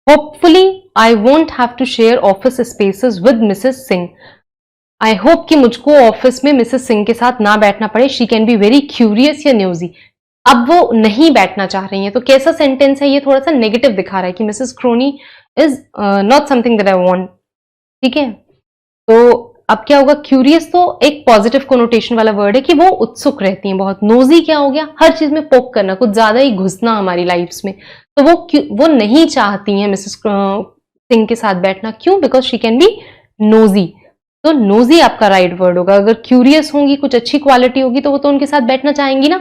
Hopefully I won't have to share office spaces with Mrs Singh. I hope कि मुझको ऑफिस में मिसेस सिंह के साथ ना बैठना पड़े। She can be very curious या न्यूजी। अब वो नहीं बैठना चाह रही हैं, तो कैसा सेंटेंस है ये, थोड़ा सा नेगेटिव दिखा रहा है कि Mrs crony is not something that I want, ठीक है। तो अब क्या होगा, क्यूरियस तो एक पॉजिटिव कोनोटेशन वाला वर्ड है कि वो उत्सुक रहती हैं बहुत। नोजी क्या हो गया, हर चीज में पोक करना, कुछ ज्यादा ही घुसना हमारी लाइफ्स में। तो वो नहीं चाहती हैं मिसेस सिंह के साथ बैठना, क्यों, because she can be nosy. तो नोजी आपका राइट वर्ड होगा। अगर क्यूरियस होंगी, कुछ अच्छी क्वालिटी होगी, तो वो तो उनके साथ बैठना चाहेंगी ना।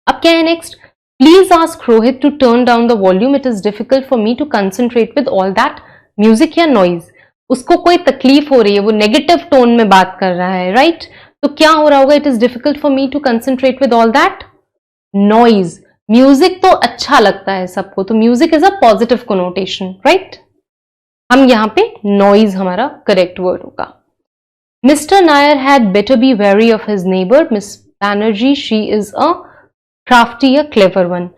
अब क्या है next, please ask Rohit to turn down the volume, it is difficult for me to concentrate with all that music या नॉइज। उसको कोई तकलीफ हो रही है, वो नेगेटिव टोन में बात कर रहा है, राइट। तो क्या हो रहा होगा, it is difficult for me to concentrate with all that noise. Music तो अच्छा लगता है सबको, तो music is a positive connotation, right. हम यहां पे नॉइज हमारा करेक्ट वर्ड होगा। Mister Nair had better be wary of his neighbour, Miss Banerjee she is a crafty, a clever one.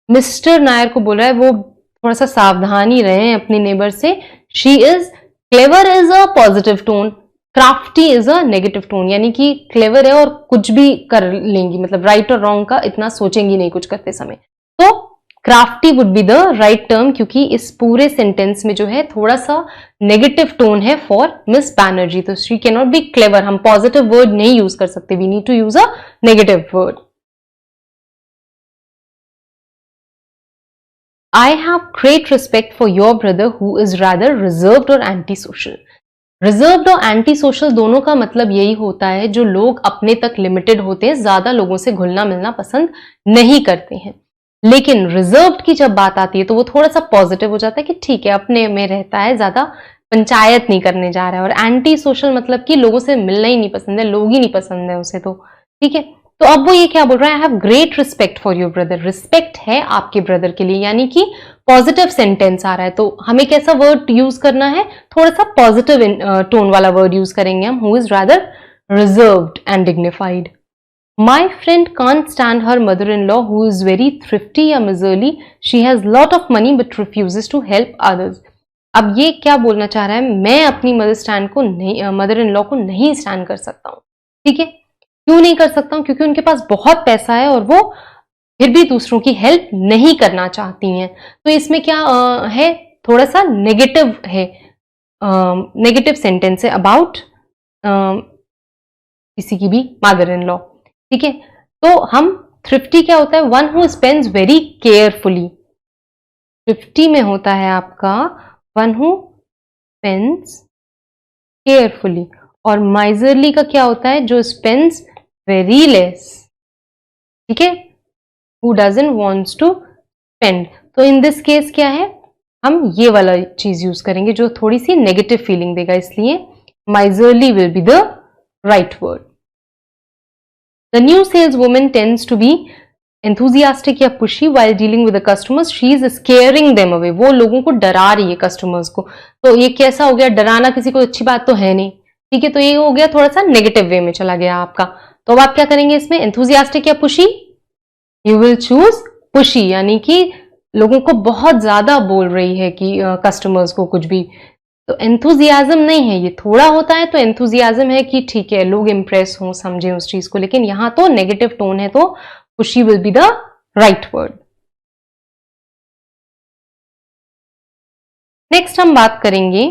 Mister Nair को बोल रहा है वो थोड़ा सा सावधान ही रहे अपनी नेबर से। She is clever is a positive tone, crafty is a negative tone, यानी कि क्लेवर है और कुछ भी कर लेंगी, मतलब राइट और रॉन्ग का इतना सोचेंगी नहीं कुछ करते समय। तो crafty would be the right term, क्योंकि इस पूरे सेंटेंस में जो है थोड़ा सा नेगेटिव टोन है फॉर मिस बैनर्जी। तो she can not be clever, हम पॉजिटिव वर्ड नहीं यूज कर सकते, we need to use a negative word. I have great respect for your brother who is rather reserved or antisocial. Reserved और एंटी सोशल दोनों का मतलब यही होता है जो लोग अपने तक लिमिटेड होते हैं, ज्यादा लोगों से घुलना मिलना पसंद नहीं करते हैं। लेकिन रिजर्व्ड की जब बात आती है तो वो थोड़ा सा पॉजिटिव हो जाता है कि ठीक है अपने में रहता है, ज्यादा पंचायत नहीं करने जा रहा है। और एंटी सोशल मतलब कि लोगों से मिलना ही नहीं पसंद है, लोग ही नहीं पसंद है उसे, तो ठीक है। तो अब वो ये क्या बोल रहा है, I have great respect for your brother. Respect है आपके ब्रदर के लिए, यानी कि पॉजिटिव सेंटेंस आ रहा है। तो हमें कैसा वर्ड यूज करना है, थोड़ा सा पॉजिटिव टोन वाला वर्ड यूज करेंगे हम, who is rather reserved and dignified. My friend can't stand her mother in law who is very thrifty या miserly, she has lot of money but refuses to help others. अब ये क्या बोलना चाह रहा है, मैं अपनी मदर इन लॉ को नहीं स्टैंड कर सकता हूँ, ठीक है। क्यों नहीं कर सकता हूं, क्योंकि उनके पास बहुत पैसा है और वो फिर भी दूसरों की हेल्प नहीं करना चाहती हैं। तो इसमें क्या है, थोड़ा सा नेगेटिव है, नेगेटिव सेंटेंस है अबाउट किसी की भी मदर इन लॉ, ठीक है। तो हम थ्रिफ्टी क्या होता है, one who spends very carefully. Thrifty में होता है आपका वन हु स्पेंड्स केयरफुली, और माइजरली का क्या होता है, जो स्पेंड्स वेरी लेस, ठीक है, who doesn't wants to spend. तो इन दिस केस क्या है, हम ये वाला चीज यूज करेंगे जो थोड़ी सी नेगेटिव फीलिंग देगा, इसलिए miserly will be the right word. The new saleswoman tends to be enthusiastic या pushy while dealing with the customers. She is scaring them away. वो लोगों को डरा रही है कस्टमर्स को। तो ये कैसा हो गया, डराना किसी को अच्छी बात तो है नहीं, ठीक है, तो ये हो गया थोड़ा सा नेगेटिव वे में चला गया आपका। तो अब आप क्या करेंगे इसमें, enthusiastic या pushy? You will choose pushy, यानी कि लोगों को बहुत ज्यादा बोल रही है कि कस्टमर्स को कुछ भी। तो एंथुजियाज्म नहीं है, ये थोड़ा होता है तो एंथुजियाज्म है कि ठीक है लोग इंप्रेस हों, समझें उस चीज को, लेकिन यहां तो नेगेटिव टोन है, तो pushy will be the right word. Next हम बात करेंगे,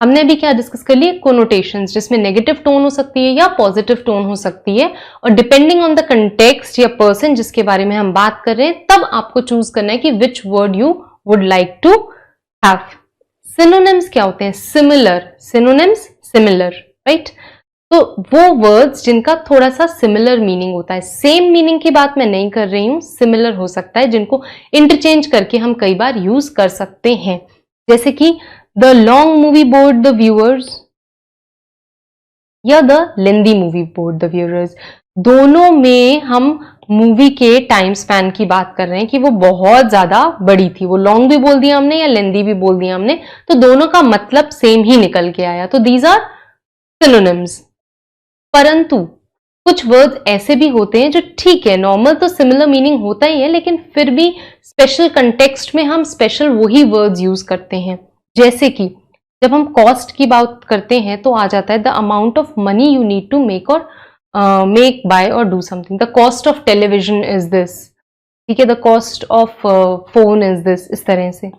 हमने अभी क्या डिस्कस कर लिए, कोनोटेशंस, जिसमें नेगेटिव टोन हो सकती है या पॉजिटिव टोन हो सकती है, और डिपेंडिंग ऑन द कंटेक्स्ट या पर्सन जिसके बारे में हम बात कर रहे हैं, तब आपको चूज करना है कि which word you would like to have. Synonyms क्या होते हैं, सिमिलर, सिनोनिम्स सिमिलर, राइट। तो वो वर्ड्स जिनका थोड़ा सा सिमिलर मीनिंग होता है, सेम मीनिंग की बात मैं नहीं कर रही हूं, सिमिलर हो सकता है, जिनको इंटरचेंज करके हम कई बार यूज कर सकते हैं, जैसे कि the long movie bored the viewers या the lengthy movie bored the viewers. दोनों में हम मूवी के टाइम स्पैन की बात कर रहे हैं कि वो बहुत ज्यादा बड़ी थी, वो लॉन्ग भी बोल दिया हमने या लेंदी भी बोल दिया हमने, तो दोनों का मतलब सेम ही निकल के आया, तो दीज आर सिनोनिम्स। परंतु कुछ वर्ड्स ऐसे भी होते हैं जो ठीक है, नॉर्मल तो सिमिलर मीनिंग होता ही है, लेकिन फिर भी स्पेशल कंटेक्स्ट में हम स्पेशल वही वर्ड्स यूज करते हैं। जैसे कि जब हम कॉस्ट की बात करते हैं तो आ जाता है the amount of money you need to make और मेक बाय और do something, the cost of television is this, ठीक है, the cost of phone is this, इस तरह से।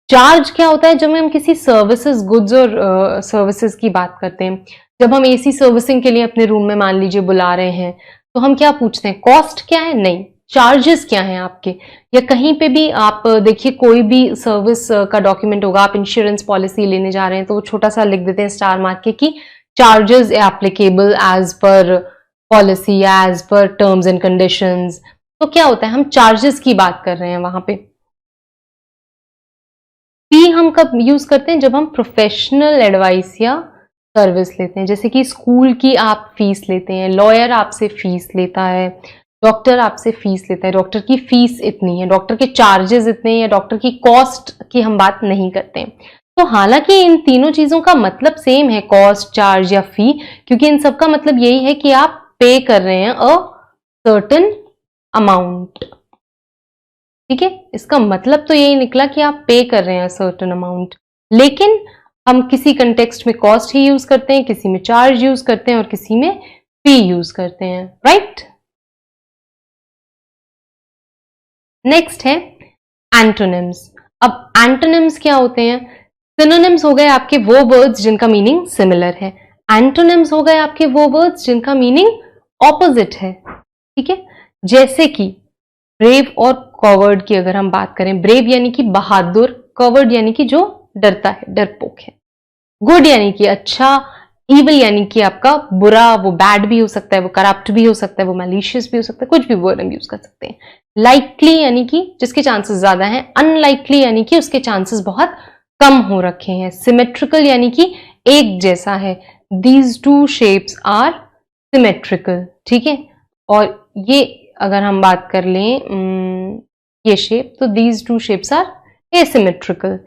चार्ज क्या होता है, जब हम किसी सर्विसेज, गुड्स और सर्विसेज की बात करते हैं, जब हम एसी सर्विसिंग के लिए अपने रूम में मान लीजिए बुला रहे हैं, तो हम क्या पूछते हैं, कॉस्ट क्या है, नहीं, चार्जेस क्या हैं आपके। या कहीं पे भी आप देखिए कोई भी सर्विस का डॉक्यूमेंट होगा, आप इंश्योरेंस पॉलिसी लेने जा रहे हैं तो वो छोटा सा लिख देते हैं स्टार मार्क के कि charges applicable as per policy, as per terms and conditions. तो क्या होता है, हम चार्जेस की बात कर रहे हैं वहां पे। फी हम कब यूज करते हैं, जब हम प्रोफेशनल एडवाइस या सर्विस लेते हैं, जैसे कि स्कूल की आप फीस लेते हैं, लॉयर आपसे फीस लेता है, डॉक्टर आपसे फीस लेता है, डॉक्टर की फीस इतनी है, डॉक्टर के चार्जेस इतने हैं, या डॉक्टर की कॉस्ट की हम बात नहीं करते हैं। तो हालांकि इन तीनों चीजों का मतलब सेम है, कॉस्ट, चार्ज या फी, क्योंकि इन सबका मतलब यही है कि आप पे कर रहे हैं अ सर्टेन अमाउंट, ठीक है, इसका मतलब तो यही निकला कि आप पे कर रहे हैं सर्टेन अमाउंट। लेकिन हम किसी कंटेक्स्ट में कॉस्ट ही यूज करते हैं, किसी में चार्ज यूज करते हैं और किसी में फी यूज करते हैं, राइट। नेक्स्ट है एंटोनिम्स। अब एंटोनिम्स क्या होते हैं, सिनोनिम्स हो गए आपके वो वर्ड्स जिनका मीनिंग सिमिलर है, एंटोनिम्स हो गए आपके वो वर्ड्स जिनका मीनिंग ऑपोजिट है, ठीक है। जैसे कि ब्रेव और कॉवर्ड की अगर हम बात करें, ब्रेव यानी कि बहादुर, कॉवर्ड यानी कि जो डरता है, डरपोक है, गुड यानी कि अच्छा, इविल यानी कि आपका बुरा, वो बैड भी हो सकता है, वो करप्ट भी हो सकता है, वो मैलिशियस भी हो सकता है, कुछ भी वर्ड हम यूज कर सकते हैं। लाइकली यानी कि जिसके चांसेस ज्यादा हैं, अनलाइकली यानी कि उसके चांसेस बहुत कम हो रखे हैं, सिमेट्रिकल यानी कि एक जैसा है, these two shapes are symmetrical, ठीक है। और ये अगर हम बात कर लें ये शेप, तो these two shapes are asymmetrical.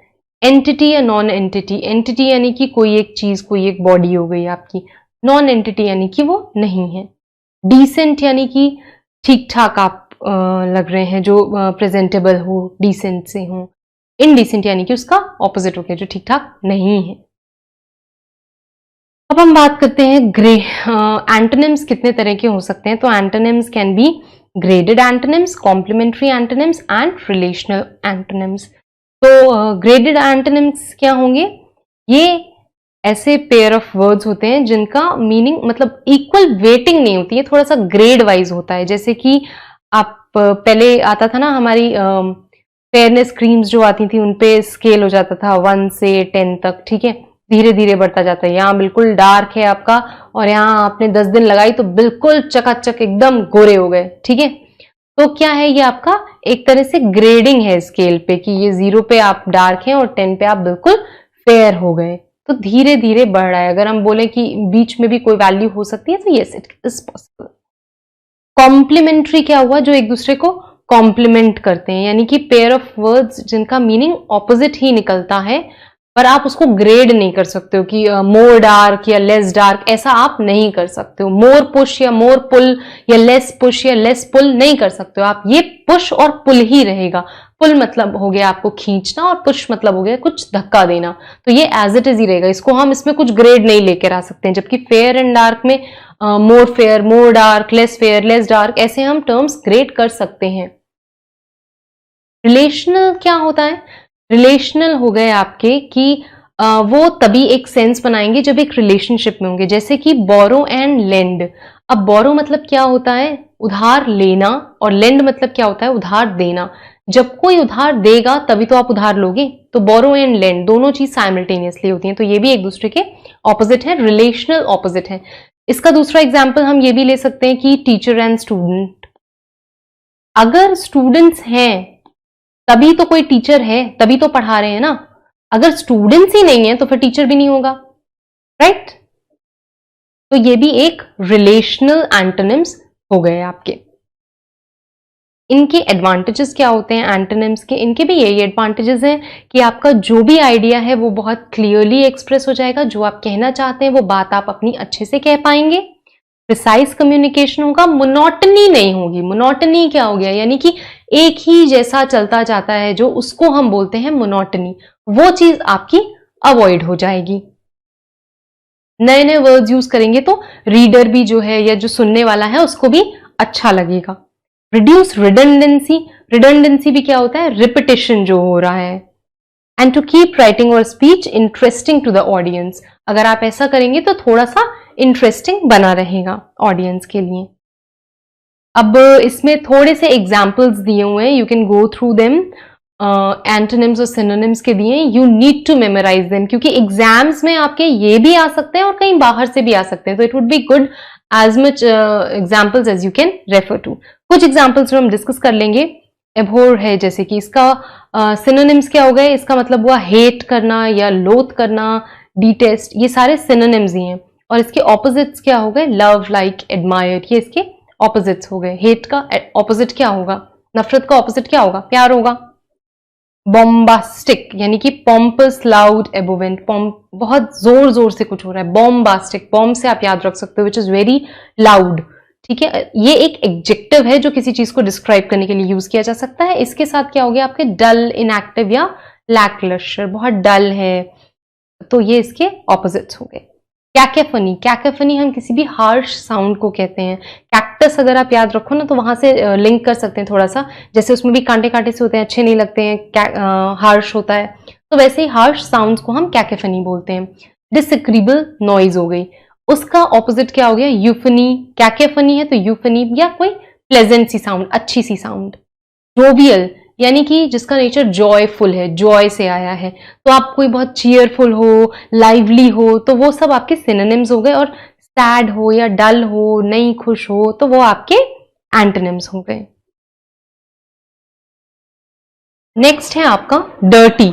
Entity या नॉन एंटिटी, एंटिटी यानी कि कोई एक चीज, कोई एक बॉडी हो गई आपकी, नॉन एंटिटी यानी कि वो नहीं है। डिसेंट यानी कि ठीक ठाक आप लग रहे हैं, जो प्रेजेंटेबल हो, डिसेंट से हो। इनडिसेंट यानी कि उसका ऑपोजिट हो गया, जो ठीक ठाक नहीं है। अब हम बात करते हैं ग्रे एंटोनिम्स कितने तरह के हो सकते हैं। तो antonyms can be graded antonyms, complementary antonyms and relational antonyms. तो ग्रेडेड एंटोनिम्स क्या होंगे, ये ऐसे पेयर ऑफ वर्ड्स होते हैं जिनका मीनिंग मतलब इक्वल वेटिंग नहीं होती है, थोड़ा सा ग्रेड वाइज होता है। जैसे कि आप पहले आता था ना हमारी फेयरनेस क्रीम्स जो आती थी, उनपे स्केल हो जाता था 1 से 10 तक, ठीक है, धीरे धीरे बढ़ता जाता है। यहाँ बिल्कुल डार्क है आपका और यहाँ आपने 10 दिन लगाई तो बिल्कुल चकाचक एकदम गोरे हो गए, ठीक है। तो क्या है, ये आपका एक तरह से ग्रेडिंग है स्केल पे कि ये 0 पे आप डार्क हैं और 10 पे आप बिल्कुल फेयर हो गए। तो धीरे धीरे बढ़ रहा है। अगर हम बोले कि बीच में भी कोई वैल्यू हो सकती है तो yes, it is possible. Complementary क्या हुआ, जो एक दूसरे को कॉम्प्लीमेंट करते हैं, यानी कि पेयर ऑफ वर्ड्स जिनका मीनिंग ऑपोजिट ही निकलता है, पर आप उसको ग्रेड नहीं कर सकते हो कि मोर डार्क या लेस डार्क, ऐसा आप नहीं कर सकते हो। मोर पुश या मोर पुल या लेस पुश या लेस पुल नहीं कर सकते हो आप। ये पुश और पुल ही रहेगा। पुल मतलब हो गया आपको खींचना और पुश मतलब हो गया कुछ धक्का देना। तो ये एज इट इज ही रहेगा, इसको हम इसमें कुछ ग्रेड नहीं लेकर आ सकते हैं। जबकि फेयर एंड डार्क में मोर fair, more dark, less fair, less dark, ऐसे हम टर्म्स ग्रेड कर सकते हैं। रिलेशनल क्या होता है? रिलेशनल हो गए आपके कि वो तभी एक सेंस बनाएंगे जब एक रिलेशनशिप में होंगे। जैसे कि बोरो एंड लेंड। अब बोरो मतलब क्या होता है? उधार लेना, और लेंड मतलब क्या होता है? उधार देना। जब कोई उधार देगा तभी तो आप उधार लोगे। तो बोरो एंड लेंड दोनों चीज साइमल्टेनियसली होती हैं। तो ये भी एक दूसरे के ऑपोजिट है, रिलेशनल ऑपोजिट है। इसका दूसरा एग्जाम्पल हम ये भी ले सकते हैं कि टीचर एंड स्टूडेंट। अगर स्टूडेंट्स हैं तभी तो कोई टीचर है, तभी तो पढ़ा रहे हैं ना। अगर स्टूडेंट्स ही नहीं है तो फिर टीचर भी नहीं होगा, राइट? तो ये भी एक रिलेशनल एंटोनिम्स हो गए आपके। इनके एडवांटेजेस क्या होते हैं एंटोनिम्स के? इनके भी यही एडवांटेजेस हैं कि आपका जो भी आइडिया है वो बहुत क्लियरली एक्सप्रेस हो जाएगा। जो आप कहना चाहते हैं वो बात आप अपनी अच्छे से कह पाएंगे। प्रिसाइज कम्युनिकेशन होगा, मोनोटनी नहीं होगी। मोनोटनी क्या हो गया? यानी कि एक ही जैसा चलता जाता है, जो उसको हम बोलते हैं मोनोटनी, वो चीज आपकी अवॉइड हो जाएगी। नए नए वर्ड्स यूज करेंगे तो रीडर भी जो है या जो सुनने वाला है उसको भी अच्छा लगेगा। Reduce redundancy. रिडंडेंसी भी क्या होता है? रिपीटिशन जो हो रहा है। एंड टू कीप राइटिंग और speech interesting to the audience. अगर आप ऐसा करेंगे तो थोड़ा सा इंटरेस्टिंग बना रहेगा ऑडियंस के लिए। अब इसमें थोड़े से एग्जाम्पल्स दिए हुए हैं, you can go through them. Antonyms और सिनोनिम्स के दिए, you need to memorize them, क्योंकि एग्जाम्स में आपके ये भी आ सकते हैं और कहीं बाहर से भी आ सकते हैं। तो it would be good as much examples as you can refer to. कुछ एग्जाम्पल्स हम डिस्कस कर लेंगे। एबोर है, जैसे कि इसका सिनोनिम्स क्या हो गए? इसका मतलब हुआ हेट करना या लोथ करना, डिटेस्ट, ये सारे सिनोनिम्स ही हैं। और इसके ऑपोजिट्स क्या हो गए? लव, लाइक, एडमायर, ये इसके ऑपोजिट्स हो गए। हेट का ऑपोजिट क्या होगा? नफरत का ऑपोजिट क्या होगा? प्यार होगा। बॉम्बास्टिक यानी कि पॉम्पस, लाउड, एबोवेंट। बहुत जोर जोर से कुछ हो रहा है, बॉम्बास्टिक। बॉम्ब से आप याद रख सकते हो, विच इज वेरी लाउड। ठीक है, ये एक एडजेक्टिव है जो किसी चीज को डिस्क्राइब करने के लिए यूज किया जा सकता है। इसके साथ क्या हो गया आपके? डल, इनएक्टिव या लैकलस्टर, बहुत डल है, तो ये इसके ऑपोजिट्स हो गए। कैकोफनी। कैकोफनी हम किसी भी हार्श साउंड को कहते हैं। कैक्टस अगर आप याद रखो ना तो वहां से लिंक कर सकते हैं थोड़ा सा, जैसे उसमें भी कांटे कांटे से होते हैं, अच्छे नहीं लगते हैं, हार्श होता है, तो वैसे ही हार्श साउंड्स को हम कैकोफनी बोलते हैं। डिसएग्रीबल नॉइज हो गई, उसका ऑपोजिट क्या हो गया? यूफनी। कैकोफनी है तो यूफनी, या कोई प्लेजेंट सी साउंड, अच्छी सी साउंड। जोवियल यानी कि जिसका नेचर जॉयफुल है, जॉय से आया है। तो आप कोई बहुत चीयरफुल हो, लाइवली हो, तो वो सब आपके सिनोनिम्स हो गए। और सैड हो या डल हो, नहीं खुश हो, तो वो आपके एंटोनिम्स हो गए। नेक्स्ट है आपका डर्टी।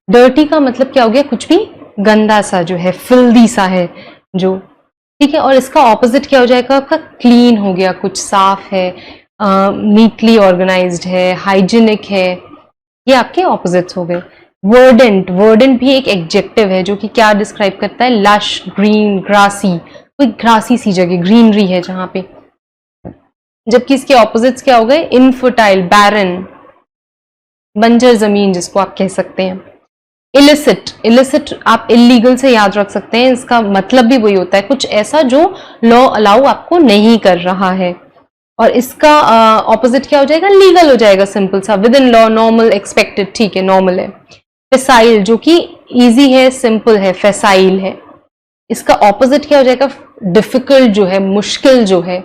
डर्टी का मतलब क्या हो गया? कुछ भी गंदा सा जो है, फिल्दी सा है जो, ठीक है। और इसका ऑपोजिट क्या हो जाएगा आपका? क्लीन हो गया, कुछ साफ है, नीटली ऑर्गेनाइज्ड है, हाइजीनिक है, ये आपके ऑपोजिट्स हो गए। वर्डेंट। वर्डेंट भी एक एडजेक्टिव है जो कि क्या डिस्क्राइब करता है? लश, ग्रीन, ग्रासी, कोई ग्रासी सी जगह, ग्रीनरी है जहां पे। जबकि इसके ऑपोजिट्स क्या हो गए? इनफर्टाइल, बैरन, बंजर जमीन जिसको आप कह सकते हैं। इलिसिट। इलिसिट आप इलीगल से याद रख सकते हैं, इसका मतलब भी वही होता है, कुछ ऐसा जो लॉ अलाउ आपको नहीं कर रहा है। और इसका ऑपोजिट क्या हो जाएगा? लीगल हो जाएगा, सिंपल सा, with in law, normal, expected, ठीक है, नॉर्मल है। फेसाइल जो कि इजी है, सिंपल है, फेसाइल है। इसका ऑपोजिट क्या हो जाएगा? डिफिकल्ट जो है, मुश्किल जो है,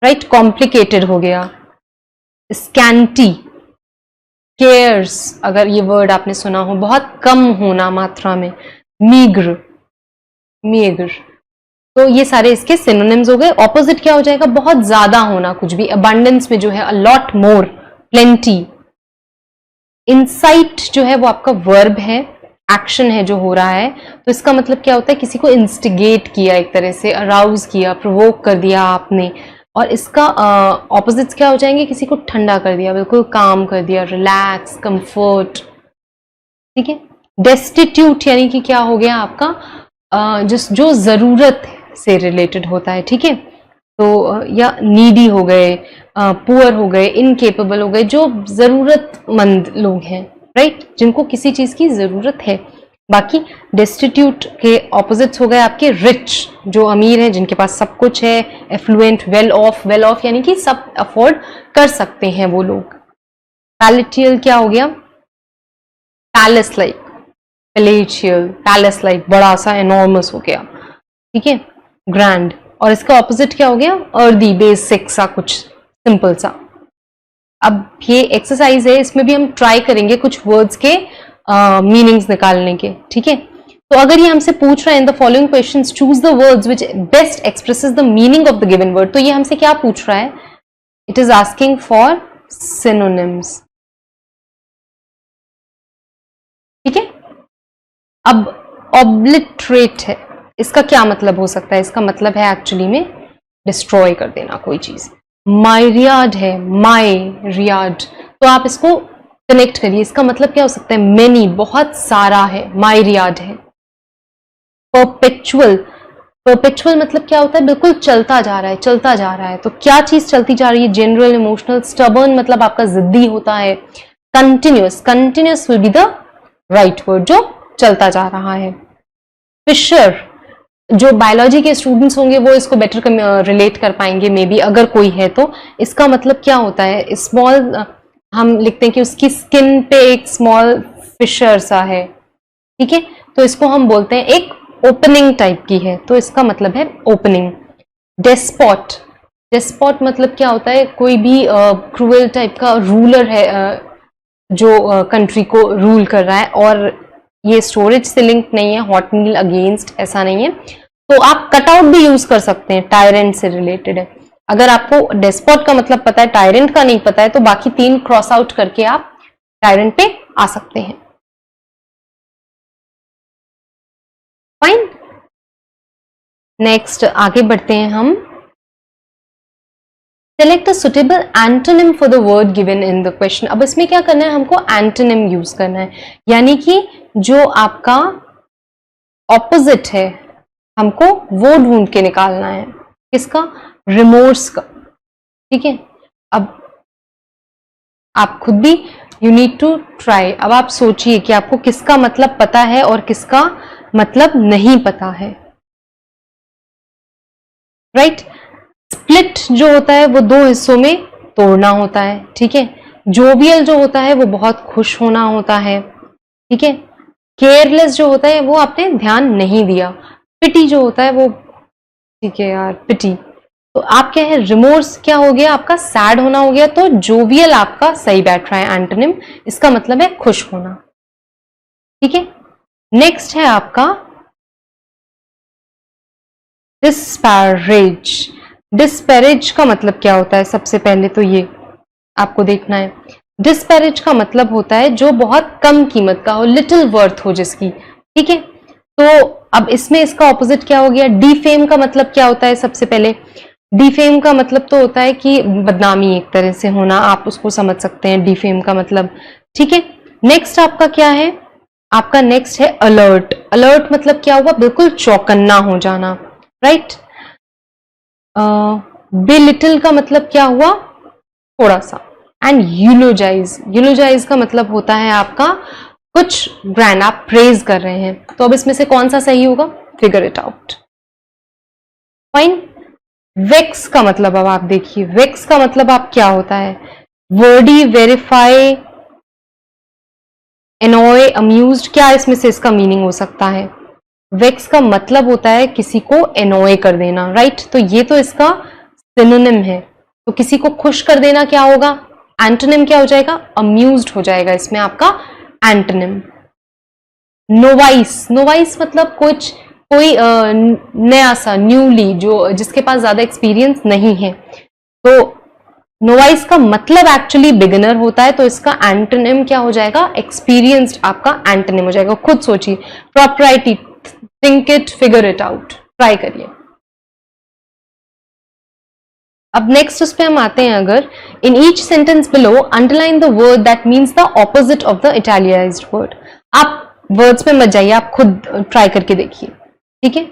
राइट, कॉम्प्लिकेटेड हो गया। स्कैंटी, केयर्स, अगर ये वर्ड आपने सुना हो, बहुत कम होना मात्रा में। मीग्र, मेग्र, तो ये सारे इसके सिनोनिम्स हो गए। ऑपोजिट क्या हो जाएगा? बहुत ज्यादा होना, कुछ भी, अबंडेंस में जो है, a lot more, plenty. Insight जो है वो आपका वर्ब है, एक्शन है जो हो रहा है, तो इसका मतलब क्या होता है? किसी को इंस्टिगेट किया, एक तरह से अराउज किया, प्रोवोक कर दिया आपने। और इसका ऑपोजिट्स क्या हो जाएंगे? किसी को ठंडा कर दिया, बिल्कुल काम कर दिया, रिलैक्स, कंफर्ट, ठीक है। डेस्टिट्यूट यानी कि क्या हो गया आपका? जिस जो जरूरत से रिलेटेड होता है, ठीक है। तो या नीडी हो गए, पुअर हो गए, इनकेपेबल हो गए, जो जरूरतमंद लोग हैं, राइट, जिनको किसी चीज की जरूरत है। बाकी डेस्टिट्यूट के ऑपोजिट्स हो गए आपके रिच, जो अमीर हैं, जिनके पास सब कुछ है, एफ्लुएंट, वेल ऑफ यानी कि सब अफोर्ड कर सकते हैं वो लोग। पैलेटियल क्या हो गया? पैलेस लाइक, पैलेटियल, पैलेस लाइक, बड़ा सा, एनॉर्मस हो गया, ठीक है, ग्रैंड। और इसका ऑपोजिट क्या हो गया? अर्दी, बेसिक सा, कुछ सिंपल सा। अब ये एक्सरसाइज है, इसमें भी हम ट्राई करेंगे कुछ वर्ड्स के मीनिंग्स निकालने के, ठीक है। तो अगर ये हमसे पूछ रहा है in the following questions choose the words which best expresses the meaning of the given word, तो ये हमसे क्या पूछ रहा है? It is asking for synonyms, ठीक है। अब ऑब्लिटरेट है, इसका क्या मतलब हो सकता है? इसका मतलब है एक्चुअली में डिस्ट्रॉय कर देना कोई चीज। मायरियाड है, मायरियाड, तो आप इसको कनेक्ट करिए, इसका मतलब क्या हो सकता है? मेनी, बहुत सारा है, मायरियाड है। परपेचुअल, परपेचुअल मतलब क्या होता है? बिल्कुल चलता जा रहा है, चलता जा रहा है। तो क्या चीज चलती जा रही है? General, emotional. स्टबर्न मतलब आपका जिद्दी होता है। Continuous, continuous will be the right word, जो चलता जा रहा है। फिशर, जो बायोलॉजी के स्टूडेंट्स होंगे वो इसको बेटर रिलेट कर पाएंगे मे बी, अगर कोई है तो। इसका मतलब क्या होता है? स्मॉल, हम लिखते हैं कि उसकी स्किन पे एक स्मॉल फिशर सा है, ठीक है, तो इसको हम बोलते हैं एक ओपनिंग टाइप की है, तो इसका मतलब है ओपनिंग। डेस्पॉट, डेस्पॉट मतलब क्या होता है? कोई भी क्रूएल टाइप का रूलर है, जो कंट्री को रूल कर रहा है। और ये स्टोरेज से लिंक नहीं है, हॉट मील अगेंस्ट ऐसा नहीं है। तो आप कटआउट भी यूज कर सकते हैं, टायरेंट से रिलेटेड है। अगर आपको डेस्पॉट का मतलब पता है, टायरेंट का नहीं पता है, तो बाकी तीन क्रॉस आउट करके आप टायरेंट पे आ सकते हैं। फाइन, नेक्स्ट आगे बढ़ते हैं हम। Select a suitable antonym for the word given in the question. अब इसमें क्या करना है? हमको एंटोनिम यूज करना है, यानी कि जो आपका ऑपोजिट है, हमको वो ढूंढ के निकालना है। किसका? रिमोर्स का, ठीक है। अब आप खुद भी यू नीड टू ट्राई। अब आप सोचिए कि आपको किसका मतलब पता है और किसका मतलब नहीं पता है, राइट। स्प्लिट जो होता है वो दो हिस्सों में तोड़ना होता है, ठीक है। जोवियल जो होता है वो बहुत खुश होना होता है, ठीक है। केयरलेस जो होता है वो आपने ध्यान नहीं दिया। पिटी जो होता है वो, ठीक है यार, पिटी। तो आप क्या है? रिमोर्स क्या हो गया आपका? सैड होना हो गया। तो जोवियल आपका सही बैठ रहा है एंटोनिम, इसका मतलब है खुश होना, ठीक है। नेक्स्ट है आपका डिस्पैरेज। डिस्पैरेज का मतलब क्या होता है? सबसे पहले तो ये आपको देखना है। डिस्पैरेज का मतलब होता है जो बहुत कम कीमत का हो, लिटिल वर्थ हो जिसकी, ठीक है। तो अब इसमें इसका ऑपोजिट क्या हो गया? डिफेम का मतलब क्या होता है? सबसे पहले डिफेम का मतलब तो होता है कि बदनामी एक तरह से होना, आप उसको समझ सकते हैं डिफेम का मतलब, ठीक है। नेक्स्ट आपका क्या है? आपका नेक्स्ट है अलर्ट। अलर्ट मतलब क्या हुआ? बिल्कुल चौकन्ना हो जाना, राइट। बेलिटिल का मतलब क्या हुआ? थोड़ा सा। एंड यूलोजाइज, यूलोजाइज का मतलब होता है आपका कुछ ग्रैंड, आप प्रेज कर रहे हैं। तो अब इसमें से कौन सा सही होगा? Figure it out. Fine. Vex का मतलब, अब आप देखिए, वेक्स का मतलब आप क्या होता है? वर्डी, वेरीफाई, एनॉय, अम्यूज्ड, क्या इसमें से इसका मीनिंग हो सकता है? वेक्स का मतलब होता है किसी को एनॉय कर देना, राइट। तो ये तो इसका सिनोनिम है। तो किसी को खुश कर देना क्या होगा? एंटोनिम क्या हो जाएगा? अम्यूज्ड हो जाएगा इसमें आपका एंटोनिम। नोवाइस, नोवाइस मतलब कुछ कोई नया सा न्यूली जो जिसके पास ज्यादा एक्सपीरियंस नहीं है, तो नोवाइस का मतलब एक्चुअली बिगिनर होता है, तो इसका एंटोनिम क्या हो जाएगा? एक्सपीरियंस्ड आपका एंटोनिम हो जाएगा। खुद सोचिए, propriety, think it, figure it out, try करिए। अब नेक्स्ट उस पे हम आते हैं, अगर in each sentence below underline the word that means the opposite of the italicized word. आप वर्ड्स पे मत जाइए, आप खुद ट्राई करके देखिए, ठीक है?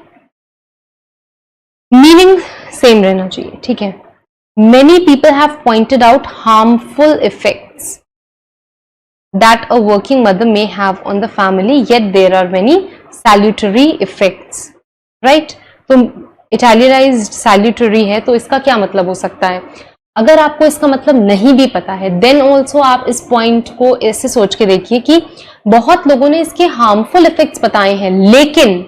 मीनिंग सेम रहना चाहिए, ठीक है? Many people have pointed out harmful effects that a working mother may have on the family, yet there are many salutary effects, right? तो इटैलियनाइज्ड सैल्यूटरी है, तो इसका क्या मतलब हो सकता है? अगर आपको इसका मतलब नहीं भी पता है, देन ऑल्सो आप इस पॉइंट को ऐसे सोच के देखिए कि बहुत लोगों ने इसके हार्मफुल इफेक्ट्स बताए हैं, लेकिन,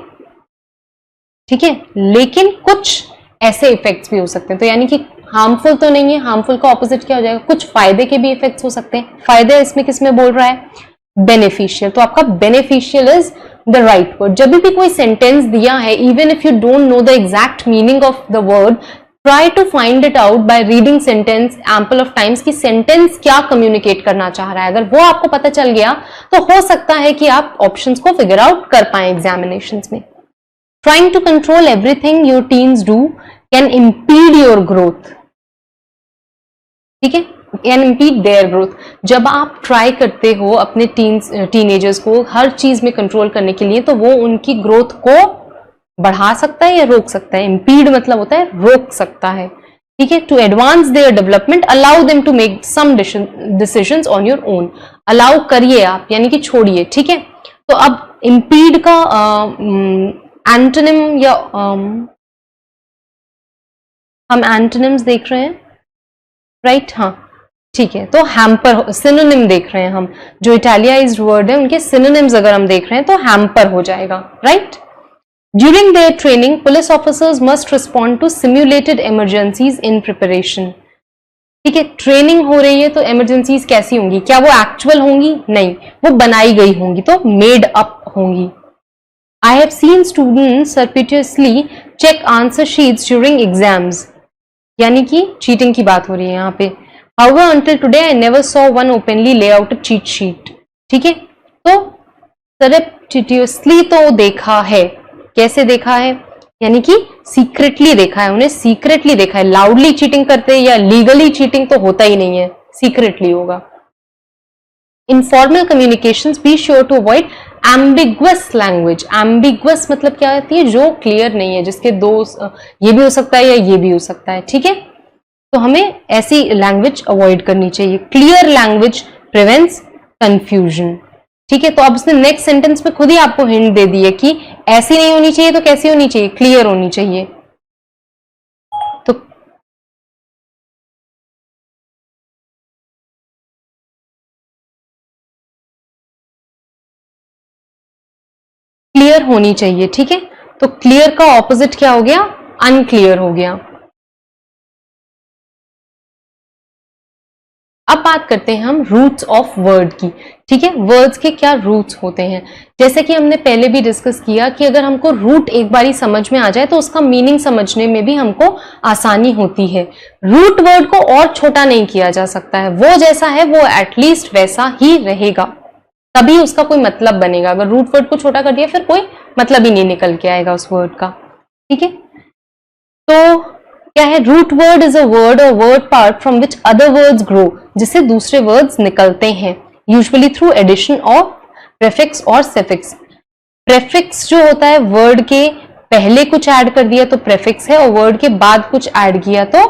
ठीक है, लेकिन कुछ ऐसे इफेक्ट्स भी हो सकते हैं। तो यानी कि हार्मफुल तो नहीं है, हार्मफुल का ऑपोजिट क्या हो जाएगा? कुछ फायदे के भी इफेक्ट्स हो सकते हैं। फायदे इसमें किसमें बोल रहा है? बेनिफिशियल। तो आपका beneficial is the right word. जब भी कोई सेंटेंस दिया है, even if you don't know the exact meaning of the word, try to find it out by reading sentence ample of times कि सेंटेंस क्या कम्युनिकेट करना चाह रहा है। अगर वो आपको पता चल गया तो हो सकता है कि आप ऑप्शंस को फिगर आउट कर पाए एग्जामिनेशंस में। Trying to control everything your teens do can impede your growth, ठीक है, कैन इम्पीड देयर ग्रोथ। जब आप ट्राई करते हो अपने टीनेजर्स को हर चीज में कंट्रोल करने के लिए, तो वो उनकी ग्रोथ को बढ़ा सकता है या रोक सकता है। इम्पीड मतलब होता है रोक सकता है, ठीक है। To advance their development, allow them to make some decisions on your own. Allow करिए आप, यानी कि छोड़िए, ठीक है। तो अब इम्पीड का एंटोनिम या हम एंटोनिम्स देख रहे हैं, राइट, हाँ, ठीक है। तो हैम्पर, सिनोनिम देख रहे हैं हम, जो इटैलियाइज्ड वर्ड है उनके सिनोनिम्स अगर हम देख रहे हैं तो हैम्पर हो जाएगा, right. During their training police officers must respond to simulated emergencies in preparation, ठीक है। ट्रेनिंग हो रही है तो इमरजेंसीज कैसी होंगी? क्या वो एक्चुअल होंगी? नहीं, वो बनाई गई होंगी, तो मेड अप होंगी। I have seen students surreptitiously check answer sheets during exams, यानी कि चीटिंग की बात हो रही है यहाँ पे। However, until today, I never saw one openly lay out a cheat sheet, ठीक है। तो surreptitiously तो देखा है, कैसे देखा है? यानी कि सीक्रेटली देखा है, उन्हें सीक्रेटली देखा है। लाउडली चीटिंग करते या लीगली चीटिंग तो होता ही नहीं है, सीक्रेटली होगा। Informal communications, be sure to avoid ambiguous language. Ambiguous मतलब क्या होती है? जो क्लियर नहीं है, जिसके दो, ये भी हो सकता है या ये भी हो सकता है, ठीक है। तो हमें ऐसी लैंग्वेज अवॉइड करनी चाहिए। क्लियर लैंग्वेज प्रिवेंट्स कंफ्यूजन, ठीक है। तो अब उसने नेक्स्ट सेंटेंस में खुद ही आपको हिंट दे दी है कि ऐसी नहीं होनी चाहिए, तो कैसी होनी चाहिए? क्लियर होनी चाहिए। तो क्लियर होनी चाहिए, ठीक है। तो क्लियर का ऑपोजिट क्या हो गया? अनक्लियर हो गया। अब बात करते हैं हम रूट्स ऑफ वर्ड की, ठीक है। वर्ड्स के क्या रूट्स होते हैं? जैसे कि हमने पहले भी डिस्कस किया कि अगर हमको रूट एक बारी समझ में आ जाए तो उसका मीनिंग समझने में भी हमको आसानी होती है। रूट वर्ड को और छोटा नहीं किया जा सकता है, वो जैसा है वो एटलीस्ट वैसा ही रहेगा, तभी उसका कोई मतलब बनेगा। अगर रूट वर्ड को छोटा कर दिया फिर कोई मतलब ही नहीं निकल के आएगा उस वर्ड का, ठीक है। तो क्या है? Root word is a word और word part from which other words grow, जिससे दूसरे वर्ड्स निकलते हैं, usually through addition of prefix और सफिक्स। प्रेफिक्स जो होता है, वर्ड के पहले कुछ ऐड कर दिया तो प्रेफिक्स है, और वर्ड के बाद कुछ ऐड किया तो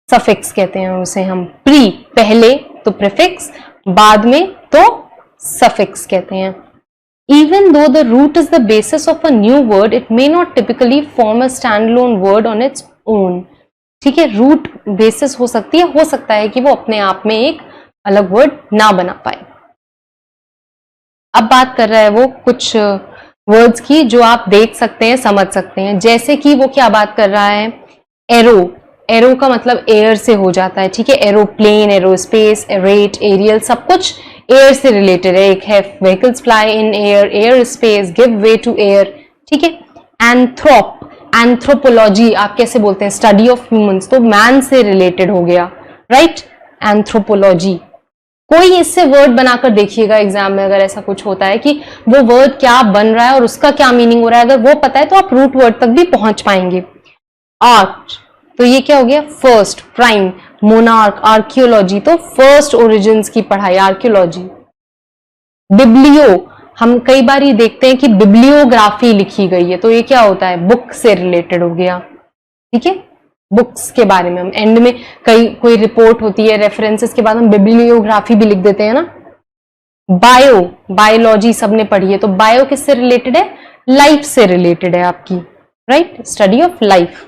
सफिक्स कहते हैं उसे हम। प्री पहले तो प्रेफिक्स, बाद में तो सफिक्स कहते हैं। Even though the root is the basis of a new word, it may not typically form a standalone word on its own, ठीक है। रूट बेसिस हो सकती है, हो सकता है कि वो अपने आप में एक अलग वर्ड ना बना पाए। अब बात कर रहा है वो कुछ वर्ड्स की जो आप देख सकते हैं, समझ सकते हैं। जैसे कि वो क्या बात कर रहा है? एरो, एरो का मतलब एयर से हो जाता है, ठीक है। एरोप्लेन, एरोस्पेस, एरेट, एरियल, सब कुछ एयर से रिलेटेड है। एक है vehicles fly in air, air space, give way to air, ठीक है। एंथ्रोप, एंथ्रोपोलॉजी आप कैसे बोलते हैं, स्टडी ऑफ ह्यूमंस, तो मैन से रिलेटेड हो गया, राइट, एंथ्रोपोलॉजी। कोई इससे वर्ड बनाकर देखिएगा एग्जाम में, अगर ऐसा कुछ होता है कि वो वर्ड क्या बन रहा है और उसका क्या मीनिंग हो रहा है, अगर वो पता है तो आप रूट वर्ड तक भी पहुंच पाएंगे। आर्ट, तो ये क्या हो गया, फर्स्ट, प्राइम, मोनार्क, आर्कियोलॉजी, तो फर्स्ट ओरिजिन्स की पढ़ाई, आर्कियोलॉजी। बिब्लियो, हम कई बार ये देखते हैं कि बिब्लियोग्राफी लिखी गई है, तो ये क्या होता है, बुक से रिलेटेड हो गया, ठीक है, बुक्स के बारे में हम एंड में कोई रिपोर्ट होती है, रेफरेंसेस के बाद हम बिब्लियोग्राफी भी लिख देते हैं ना। बायो, बायोलॉजी सबने पढ़ी है, तो बायो किससे रिलेटेड है, लाइफ से रिलेटेड है आपकी, right, study of life.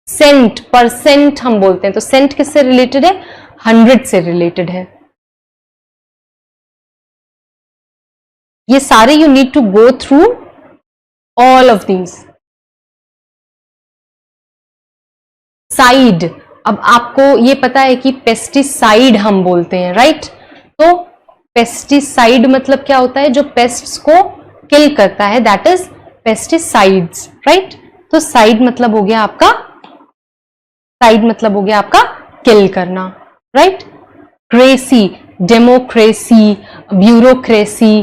Cent, percent हम बोलते हैं, तो सेंट किससे रिलेटेड है, 100 से रिलेटेड है। ये सारे you need to go through all of these. Side, अब आपको ये पता है कि पेस्टिसाइड हम बोलते हैं, राइट, तो पेस्टिसाइड मतलब क्या होता है, जो पेस्ट्स को किल करता है, दैट इज पेस्टिसाइड्स, राइट। तो साइड मतलब हो गया आपका, साइड मतलब हो गया आपका किल करना, right. Cracy, democracy, bureaucracy,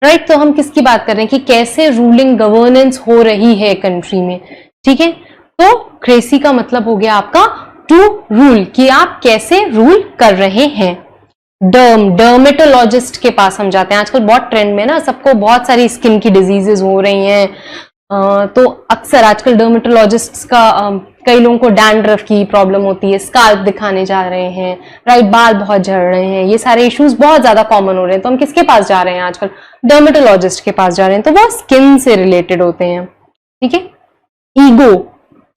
right, तो हम किसकी बात कर रहे हैं कि कैसे रूलिंग गवर्नेंस हो रही है कंट्री में, ठीक है। तो क्रेसी का मतलब हो गया आपका टू रूल, कि आप कैसे रूल कर रहे हैं। डर्म, डर्मेटोलॉजिस्ट के पास हम जाते हैं, आजकल बहुत ट्रेंड में ना, सबको बहुत सारी स्किन की डिजीजेस हो रही हैं, तो अक्सर आजकल डर्मेटोलॉजिस्ट का कई लोगों को डैंड्रफ की प्रॉब्लम होती है, स्काल्प दिखाने जा रहे हैं, राइट, बाल बहुत झड़ रहे हैं, ये सारे इश्यूज बहुत ज्यादा कॉमन हो रहे हैं, तो हम किसके पास जा रहे हैं आजकल, डर्मेटोलॉजिस्ट के पास जा रहे हैं, तो वो स्किन से रिलेटेड होते हैं, ठीक है। ईगो,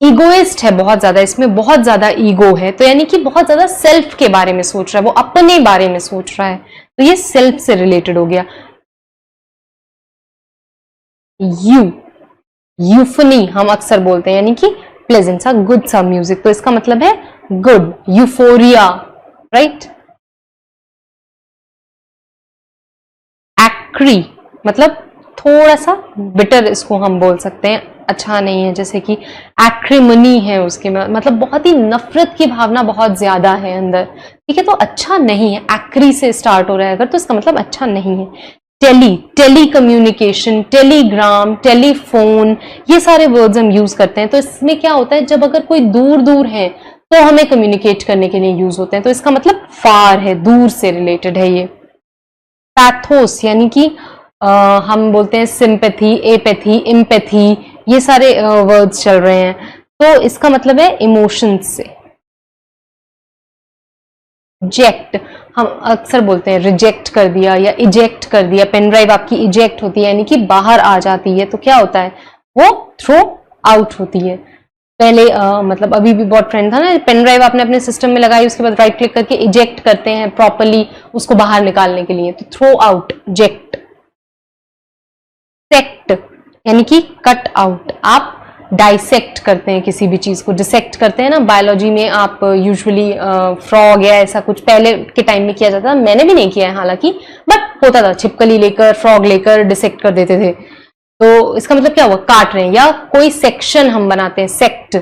ईगोइस्ट है बहुत ज्यादा, इसमें बहुत ज्यादा ईगो है, तो यानी कि बहुत ज्यादा सेल्फ के बारे में सोच रहा है, वो अपने बारे में सोच रहा है, तो ये सेल्फ से रिलेटेड हो गया। यूफनी हम अक्सर बोलते हैं, यानी कि प्लेजेंट सा, गुड सा म्यूजिक, तो इसका मतलब है गुड, यूफोरिया, राइट। एक्री मतलब थोड़ा सा बिटर, इसको हम बोल सकते हैं, अच्छा नहीं है, जैसे कि एक्रिमनी है, उसके मतलब बहुत ही नफरत की भावना बहुत ज्यादा है अंदर, ठीक है, तो अच्छा नहीं है। एक्री से स्टार्ट हो रहा है अगर, तो इसका मतलब अच्छा नहीं है। Tele, telecommunication, telegram, telephone, ये सारे वर्ड्स हम यूज करते हैं, तो इसमें क्या होता है, जब अगर कोई दूर दूर है तो हमें कम्युनिकेट करने के लिए यूज होते हैं, तो इसका मतलब फार है, दूर से रिलेटेड है ये। पैथोस यानी कि हम बोलते हैं सिंपैथी, एपैथी, इम्पैथी, ये सारे वर्ड्स चल रहे हैं, तो इसका मतलब है इमोशंस से। जेक्ट, हम अक्सर बोलते हैं रिजेक्ट कर दिया या इजेक्ट कर दिया, पेन ड्राइव आपकी इजेक्ट होती है, यानी कि बाहर आ जाती है, तो क्या होता है, वो थ्रो आउट होती है। पहले मतलब अभी भी बहुत ट्रेंड था ना, पेन ड्राइव आपने अपने सिस्टम में लगाई, उसके बाद राइट क्लिक करके इजेक्ट करते हैं प्रॉपरली उसको बाहर निकालने के लिए, तो थ्रो आउट, जेक्ट। सेक्ट यानी कि कट आउट, आप डाइसेक्ट करते हैं किसी भी चीज को, डिसेक्ट करते हैं ना, बायोलॉजी में आप यूजुअली फ्रॉग या ऐसा कुछ पहले के टाइम में किया जाता था, मैंने भी नहीं किया है हालांकि, बट होता था, छिपकली लेकर, फ्रॉग लेकर डिसेक्ट कर देते थे, तो इसका मतलब क्या हुआ, काट रहे हैं, या कोई सेक्शन हम बनाते हैं, सेक्ट,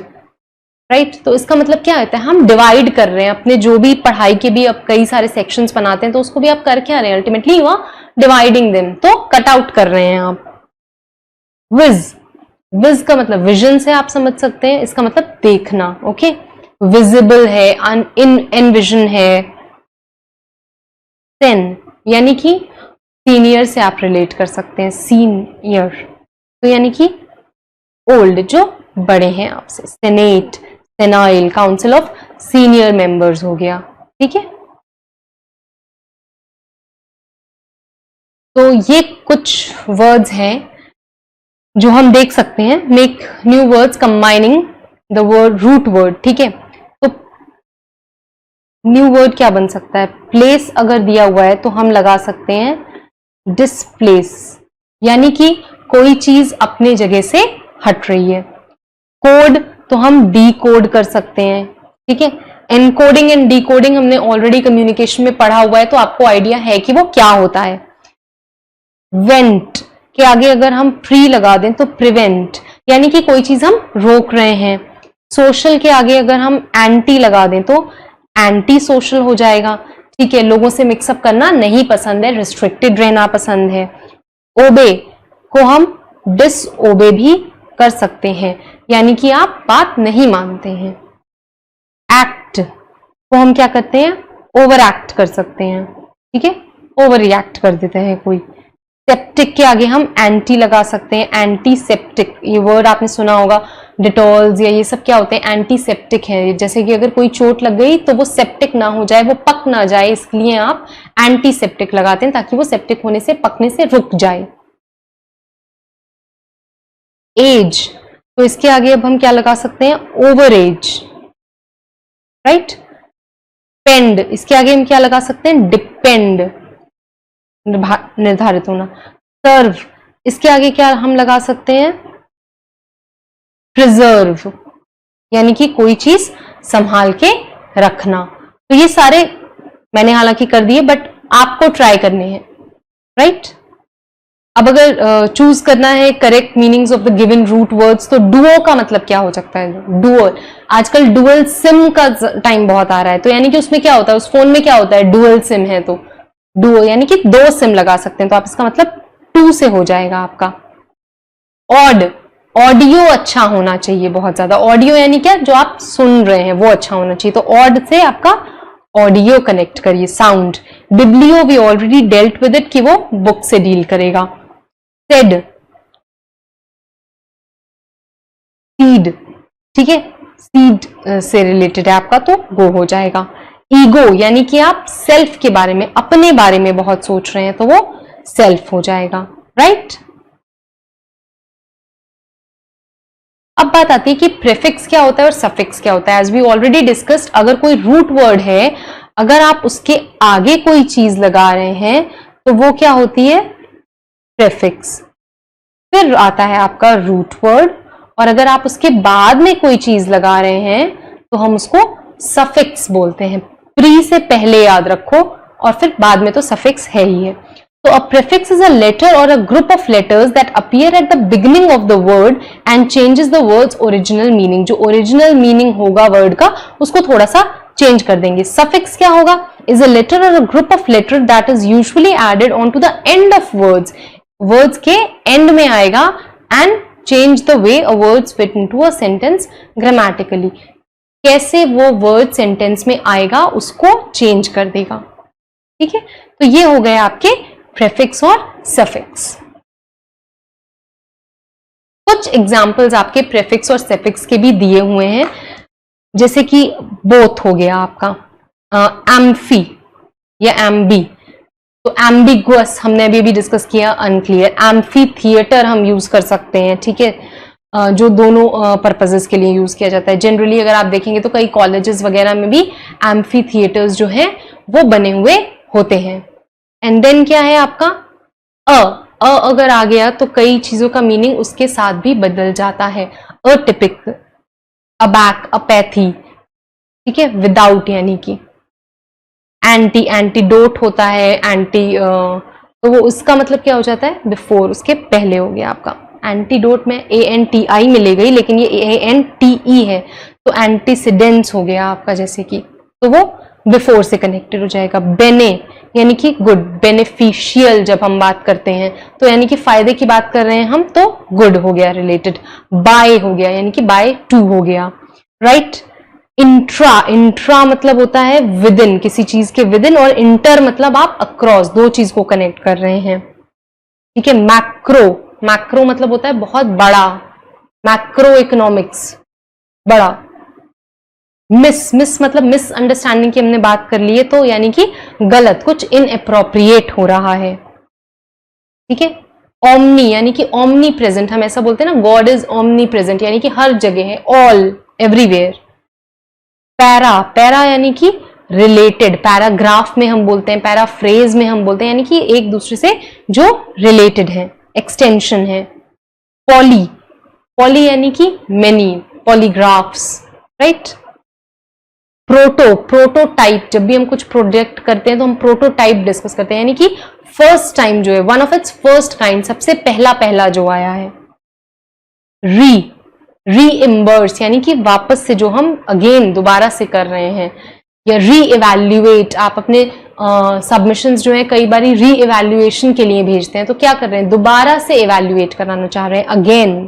राइट, तो इसका मतलब क्या होता है, हम डिवाइड कर रहे हैं अपने, जो भी पढ़ाई के भी अब कई सारे सेक्शंस बनाते हैं, तो उसको भी आप कर क्या रहे हैं, अल्टीमेटली हुआ डिवाइडिंग देम, तो कट आउट कर रहे हैं आप। विज, विज का मतलब विजन से आप समझ सकते हैं, इसका मतलब देखना, ओके, विजिबल है, इनविजन है। सेन यानी कि सीनियर से आप रिलेट कर सकते हैं, सीनियर, तो यानी कि ओल्ड, जो बड़े हैं आपसे। Senate, senile, council of senior members हो गया, ठीक है। तो ये कुछ वर्ड्स हैं जो हम देख सकते हैं, make new words combining the word root word, ठीक है। तो न्यू वर्ड क्या बन सकता है, प्लेस अगर दिया हुआ है तो हम लगा सकते हैं डिसप्लेस, यानी कि कोई चीज अपने जगह से हट रही है। कोड, तो हम डी कोड कर सकते हैं, ठीक है। एनकोडिंग एंड डीकोडिंग हमने ऑलरेडी कम्युनिकेशन में पढ़ा हुआ है, तो आपको आइडिया है कि वो क्या होता है। वेंट के आगे अगर हम प्री लगा दें तो प्रिवेंट, यानी कि कोई चीज हम रोक रहे हैं। सोशल के आगे अगर हम एंटी लगा दें तो एंटी सोशल हो जाएगा। ठीक है, लोगों से मिक्सअप करना नहीं पसंद है, रिस्ट्रिक्टेड रहना पसंद है। ओबे को हम डिसओबे भी कर सकते हैं, यानी कि आप बात नहीं मानते हैं। एक्ट को हम क्या करते हैं, ओवर एक्ट कर सकते हैं। ठीक है, ओवर रिएक्ट कर देते हैं कोई। सेप्टिक के आगे हम एंटी लगा सकते हैं, एंटीसेप्टिक, ये वर्ड आपने सुना होगा, डिटॉल्स या ये सब क्या होते हैं, एंटीसेप्टिक है। जैसे कि अगर कोई चोट लग गई तो वो सेप्टिक ना हो जाए, वो पक ना जाए, इसलिए आप एंटीसेप्टिक लगाते हैं ताकि वो सेप्टिक होने से, पकने से रुक जाए। एज, तो इसके आगे अब हम क्या लगा सकते हैं, ओवर एज, राइट। पेंड, इसके आगे हम क्या लगा सकते हैं, डिपेंड, निर्धारित होना। सर्व, इसके आगे क्या हम लगा सकते हैं, प्रिजर्व, यानी कि कोई चीज संभाल के रखना। तो ये सारे मैंने हालांकि कर दिए, बट आपको ट्राई करने हैं, राइट। अब अगर चूज करना है correct meanings of the given root words, तो डुओ का मतलब क्या हो सकता है, डुअल। आजकल डुअल सिम का टाइम बहुत आ रहा है, तो यानी कि उसमें क्या होता है, उस फोन में क्या होता है, डुअल सिम है, तो डुओ यानी कि 2 सिम लगा सकते हैं, तो आप इसका मतलब 2 से हो जाएगा आपका। ऑड, ऑडियो अच्छा होना चाहिए, बहुत ज्यादा। ऑडियो यानी क्या, जो आप सुन रहे हैं वो अच्छा होना चाहिए, तो ऑड से आपका ऑडियो कनेक्ट करिए, sound. Biblio we already dealt with it, कि वो बुक से डील करेगा। सेड, सीड, ठीक है, सीड से रिलेटेड है आपका, तो गो हो जाएगा। ईगो यानी कि आप सेल्फ के बारे में, अपने बारे में बहुत सोच रहे हैं, तो वो सेल्फ हो जाएगा, राइट। अब बात आती है कि प्रीफिक्स क्या होता है और सफिक्स क्या होता है। एज वी ऑलरेडी डिस्कस्ड, अगर कोई रूट वर्ड है, अगर आप उसके आगे कोई चीज लगा रहे हैं तो वो क्या होती है, प्रीफिक्स। फिर आता है आपका रूट वर्ड, और अगर आप उसके बाद में कोई चीज लगा रहे हैं तो हम उसको सफिक्स बोलते हैं। प्री से पहले याद रखो, और फिर बाद में तो सफिक्स है ही है। तो a prefix is a letter और a group of letters that appear at the beginning of the word and changes the word's original meaning. जो ओरिजिनल मीनिंग होगा वर्ड का, उसको थोड़ा सा चेंज कर देंगे। सफिक्स क्या होगा, इज अ लेटर और a group of letter that is usually added on to the end of words. Words के एंड में आएगा, and change the way a words fit into a sentence grammatically. कैसे वो वर्ड सेंटेंस में आएगा उसको चेंज कर देगा। ठीक है, तो ये हो गए आपके प्रीफिक्स और सफिक्स। कुछ एग्जाम्पल्स आपके प्रीफिक्स और सफिक्स के भी दिए हुए हैं, जैसे कि बोथ हो गया आपका, एम्फी या एम्बी, तो एम्बिगुअस हमने अभी भी डिस्कस किया, अनक्लियर। एम्फी थिएटर हम यूज कर सकते हैं, ठीक है, जो दोनों पर्पजेस के लिए यूज किया जाता है। जनरली अगर आप देखेंगे तो कई कॉलेजेस वगैरह में भी एम्फी थिएटर्स जो हैं वो बने हुए होते हैं। एंड देन क्या है आपका अ अगर आ गया तो कई चीजों का मीनिंग उसके साथ भी बदल जाता है। अटिपिक, अबैक, अपैथी, ठीक है, विदाउट यानी कि। एंटी, एंटीडोट होता है, एंटी तो वो उसका मतलब क्या हो जाता है, बिफोर, उसके पहले हो गया आपका। एंटीडोट में ANTI मिले गई, लेकिन ये ANTE है, तो एंटीसीडेंट्स हो गया आपका, जैसे कि, तो वो बिफोर से कनेक्टेड हो जाएगा। बेने यानी कि गुड, बेनिफिशियल जब हम बात करते हैं तो यानी कि फायदे की बात कर रहे हैं हम, तो गुड हो गया रिलेटेड। बाय हो गया यानी कि बाय टू हो गया, राइट। इंट्रा, इंट्रा मतलब होता है विद इन, किसी चीज के विद इन, और इंटर मतलब आप अक्रॉस, दो चीज को कनेक्ट कर रहे हैं, ठीक है। मैक्रो, मैक्रो मतलब होता है बहुत बड़ा, मैक्रो इकोनॉमिक्स, बड़ा। मिस, मिस मतलब मिस अंडरस्टैंडिंग की हमने बात कर ली है, तो यानी कि गलत, कुछ इनएप्रोप्रिएट हो रहा है, ठीक है। ओमनी यानी कि ओमनी प्रेजेंट, हम ऐसा बोलते हैं ना, गॉड इज ओमनी प्रेजेंट, यानी कि हर जगह है, ऑल, एवरीवेयर। पैरा, पैरा यानी कि रिलेटेड, पैराग्राफ में हम बोलते हैं, पैराफ्रेज में हम बोलते हैं, यानी कि एक दूसरे से जो रिलेटेड है, एक्सटेंशन है। पॉली, पॉली यानी कि मेनी, पॉलीग्राफ्स, राइट। प्रोटो, प्रोटोटाइप, जब भी हम कुछ प्रोजेक्ट करते हैं तो हम प्रोटोटाइप डिस्कस करते हैं, यानी कि फर्स्ट टाइम जो है, one of its first kind, सबसे पहला पहला जो आया है। रीइम्बर्स यानी कि वापस से जो हम अगेन दोबारा से कर रहे हैं, या री-इवैल्यूएट, आप अपने सबमिशंस जो है कई बार री-इवैल्यूएशन के लिए भेजते हैं, तो क्या कर रहे हैं, दोबारा से इवैल्यूएट कराना चाह रहे हैं अगेन,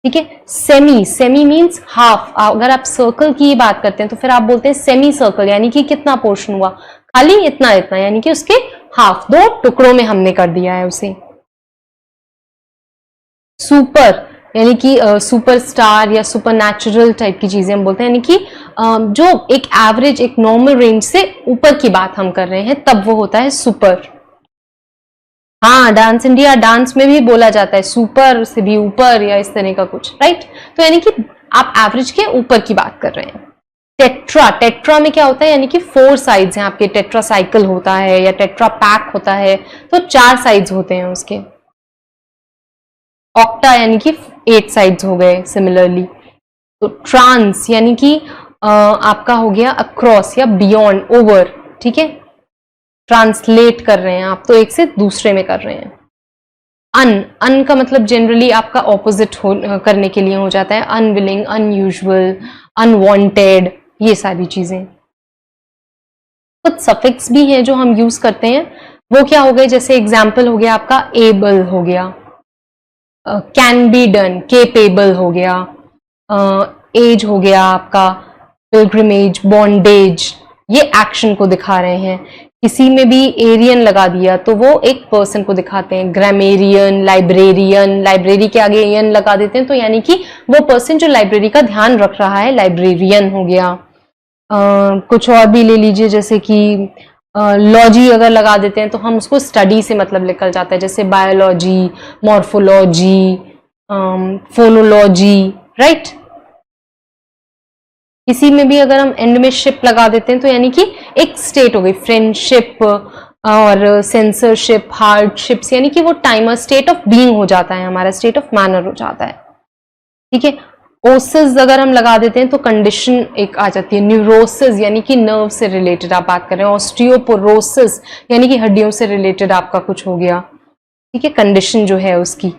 ठीक है। सेमी मीन्स हाफ, अगर आप सर्कल की बात करते हैं तो फिर आप बोलते हैं सेमी सर्कल, यानी कि कितना पोर्शन हुआ, खाली इतना इतना, यानी कि उसके हाफ, 2 टुकड़ों में हमने कर दिया है उसे। सुपर यानी कि सुपर स्टार या सुपर नेचुरल टाइप की चीजें हम बोलते हैं, यानी कि जो एक एवरेज, एक नॉर्मल रेंज से ऊपर की बात हम कर रहे हैं, तब वो होता है सुपर। हाँ, डांस इंडिया डांस में भी बोला जाता है सुपर से भी ऊपर या इस तरह का कुछ, राइट। तो यानी कि आप एवरेज के ऊपर की बात कर रहे हैं। टेट्रा में क्या होता है, यानी कि 4 साइड्स हैं आपके, टेट्रा साइकिल होता है या टेट्रा पैक होता है, तो 4 साइड्स होते हैं उसके। ऑक्टा यानी कि 8 साइड्स हो गए सिमिलरली। तो ट्रांस यानी कि आपका हो गया अक्रॉस या बियॉन्ड, ओवर, ठीक है, ट्रांसलेट कर रहे हैं आप, तो एक से दूसरे में कर रहे हैं। अन का मतलब जनरली आपका ऑपोजिट करने के लिए हो जाता है, अनविलिंग, अनयूजुअल, अनवांटेड, ये सारी चीजें। कुछ सफिक्स भी हैं जो हम यूज करते हैं, वो क्या हो गए, जैसे एग्जाम्पल हो गया आपका एबल हो गया, कैन बी डन, केपेबल हो गया, एज हो गया आपका, पिलग्रिमेज, बॉन्डेज, ये एक्शन को दिखा रहे हैं। किसी में भी एरियन लगा दिया तो वो एक पर्सन को दिखाते हैं, ग्रामेरियन, लाइब्रेरियन, लाइब्रेरी के आगे एन लगा देते हैं तो यानी कि वो पर्सन जो लाइब्रेरी का ध्यान रख रहा है, लाइब्रेरियन हो गया। कुछ और भी ले लीजिए, जैसे कि लॉजी अगर लगा देते हैं तो हम उसको स्टडी से मतलब निकल जाता है, जैसे बायोलॉजी, मॉर्फोलॉजी, फोनोलॉजी, राइट। किसी में भी अगर हम एंड में शिप लगा देते हैं तो यानी कि एक स्टेट हो गई, फ्रेंडशिप और सेंसरशिप, हार्डशिप्स, यानी कि वो टाइमर स्टेट ऑफ बीइंग हो जाता है हमारा, स्टेट ऑफ मैनर हो जाता है, ठीक है। ओसिस अगर हम लगा देते हैं तो कंडीशन एक आ जाती है, न्यूरोसिस यानी कि नर्व से रिलेटेड आप बात कर रहे हैं, ऑस्टियोपोरोसिस यानी कि हड्डियों से रिलेटेड आपका कुछ हो गया, ठीक है, कंडीशन जो है उसकी।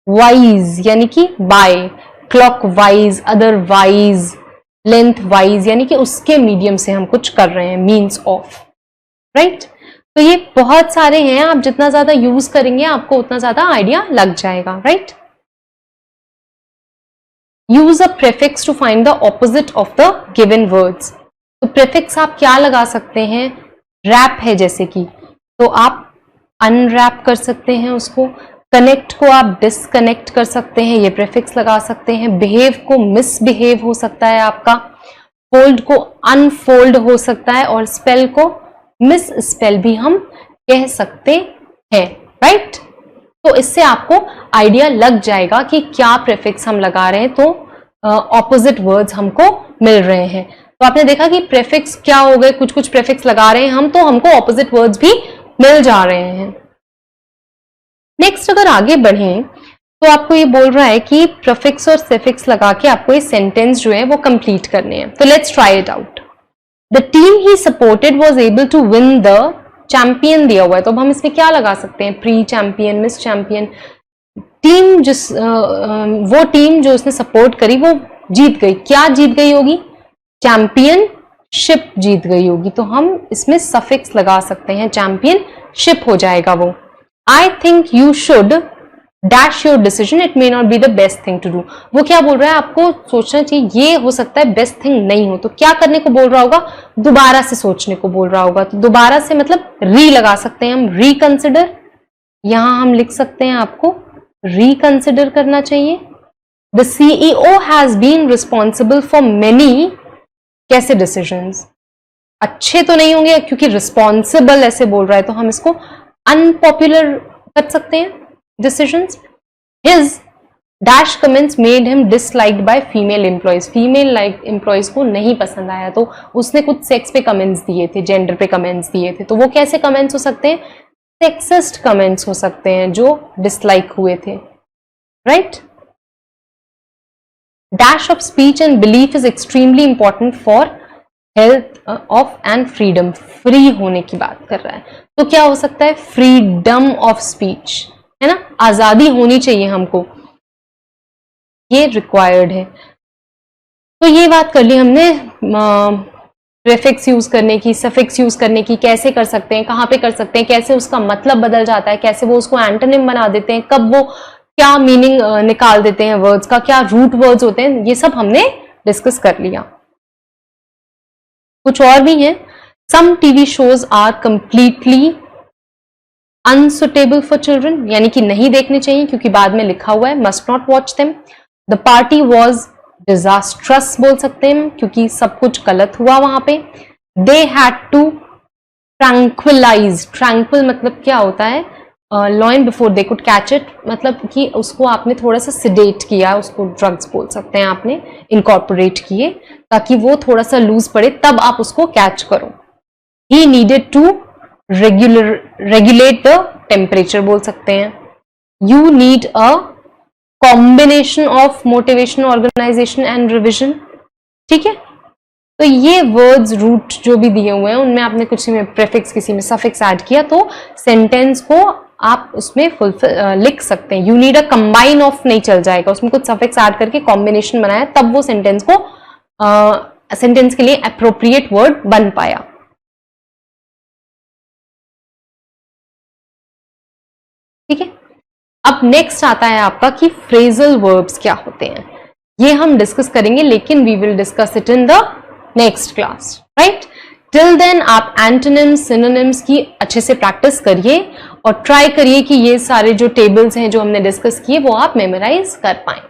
वाइज यानी कि by, clockwise, otherwise, lengthwise, यानी कि उसके मीडियम से हम कुछ कर रहे हैं, मीन्स ऑफ, राइट। तो ये बहुत सारे हैं, आप जितना ज्यादा यूज करेंगे आपको उतना ज्यादा आइडिया लग जाएगा, right. Use a prefix to find the opposite of the given words. तो प्रेफिक्स आप क्या लगा सकते हैं, रैप है जैसे कि, तो आप अनरैप कर सकते हैं उसको, कनेक्ट को आप डिसकनेक्ट कर सकते हैं, ये प्रेफिक्स लगा सकते हैं, बिहेव को मिसबिहेव हो सकता है आपका, फोल्ड को अनफोल्ड हो सकता है, और स्पेल को मिस स्पेल भी हम कह सकते हैं, राइट। तो इससे आपको आइडिया लग जाएगा कि क्या प्रेफिक्स हम लगा रहे हैं तो ऑपोजिट वर्ड्स हमको मिल रहे हैं। तो आपने देखा कि प्रेफिक्स क्या हो गए, कुछ कुछ प्रेफिक्स लगा रहे हैं हम तो हमको ऑपोजिट वर्ड्स भी मिल जा रहे हैं। नेक्स्ट अगर आगे बढ़ें तो आपको ये बोल रहा है कि प्रीफिक्स और सफिक्स लगा के आपको ये सेंटेंस जो है वो कंप्लीट करने हैं। तो let's try it out. The team he supported was able to win the champion दिया हुआ है, तो अब हम इसमें क्या लगा सकते हैं, pre champion, miss champion. Team जिस वो टीम जो उसने सपोर्ट करी वो जीत गई, क्या जीत गई होगी, चैंपियनशिप जीत गई होगी, तो हम इसमें सफिक्स लगा सकते हैं, चैंपियनशिप हो जाएगा वो। I think you should dash your decision, it may not be the best thing to do। वो क्या बोल रहा है, आपको सोचना चाहिए, ये हो सकता है बेस्ट थिंग नहीं हो, तो क्या करने को बोल रहा होगा, दोबारा से सोचने को बोल रहा होगा। तो दोबारा से मतलब री लगा सकते हैं हम, रिकंसिडर, यहां हम लिख सकते हैं आपको रिकंसिडर करना चाहिए। The CEO has been responsible for many, कैसे डिसीजंस, अच्छे तो नहीं होंगे क्योंकि रिस्पॉन्सिबल ऐसे बोल रहा है, तो हम इसको अनपॉपुलर कर सकते हैं decisions. His dash comments made him disliked by female employees, female like employees को नहीं पसंद आया, तो उसने कुछ सेक्स पे कमेंट्स दिए थे, जेंडर पे कमेंट्स दिए थे, तो वो कैसे कमेंट्स हो सकते हैं, सेक्सिस्ट कमेंट्स हो सकते हैं जो डिसलाइक हुए थे, right. Dash of speech and belief is extremely important for health of and freedom, free होने की बात कर रहा है, तो क्या हो सकता है, फ्रीडम ऑफ स्पीच, है ना, आजादी होनी चाहिए हमको। ये रिक्वायर्ड है। तो ये बात कर ली हमने प्रीफिक्स यूज करने की, सफिक्स यूज करने की, कैसे कर सकते हैं, कहाँ पे कर सकते हैं, कैसे उसका मतलब बदल जाता है, कैसे वो उसको एंटोनिम बना देते हैं, कब वो क्या मीनिंग निकाल देते हैं वर्ड्स का, क्या रूट वर्ड्स होते हैं, ये सब हमने डिस्कस कर लिया। कुछ और भी है। Some TV shows are completely unsuitable for children, यानी कि नहीं देखने चाहिए, क्योंकि बाद में लिखा हुआ है must not watch them. The party was disastrous बोल सकते हैं, क्योंकि सब कुछ गलत हुआ वहां पे। They had to tranquilize, tranquil मतलब क्या होता है, lion before they could catch it, मतलब कि उसको आपने थोड़ा सा सिडेट किया, उसको ड्रग्स बोल सकते हैं, आपने इनकॉर्पोरेट किए ताकि वो थोड़ा सा लूज पड़े, तब आप उसको कैच करो। He needed to regulate the temperature बोल सकते हैं। You need a combination of motivation, organization and revision. ठीक है, तो ये वर्ड्स रूट जो भी दिए हुए हैं उनमें आपने कुछ में प्रीफिक्स, किसी में सफिक्स ऐड किया, तो सेंटेंस को आप उसमें फुलफिल लिख सकते हैं। You need a combine of नहीं चल जाएगा, उसमें कुछ सफिक्स ऐड करके कॉम्बिनेशन बनाया, तब वो सेंटेंस को सेंटेंस के लिए अप्रोप्रिएट वर्ड बन पाया। ठीक है, अब नेक्स्ट आता है आपका कि फ्रेजल वर्ब्स क्या होते हैं। ये हम डिस्कस करेंगे, लेकिन we will discuss it in the next class, right. Till then आप एंटोनिम्स, सिनोनिम्स की अच्छे से प्रैक्टिस करिए और ट्राई करिए कि ये सारे जो टेबल्स हैं जो हमने डिस्कस किए वो आप मेमोराइज कर पाएं।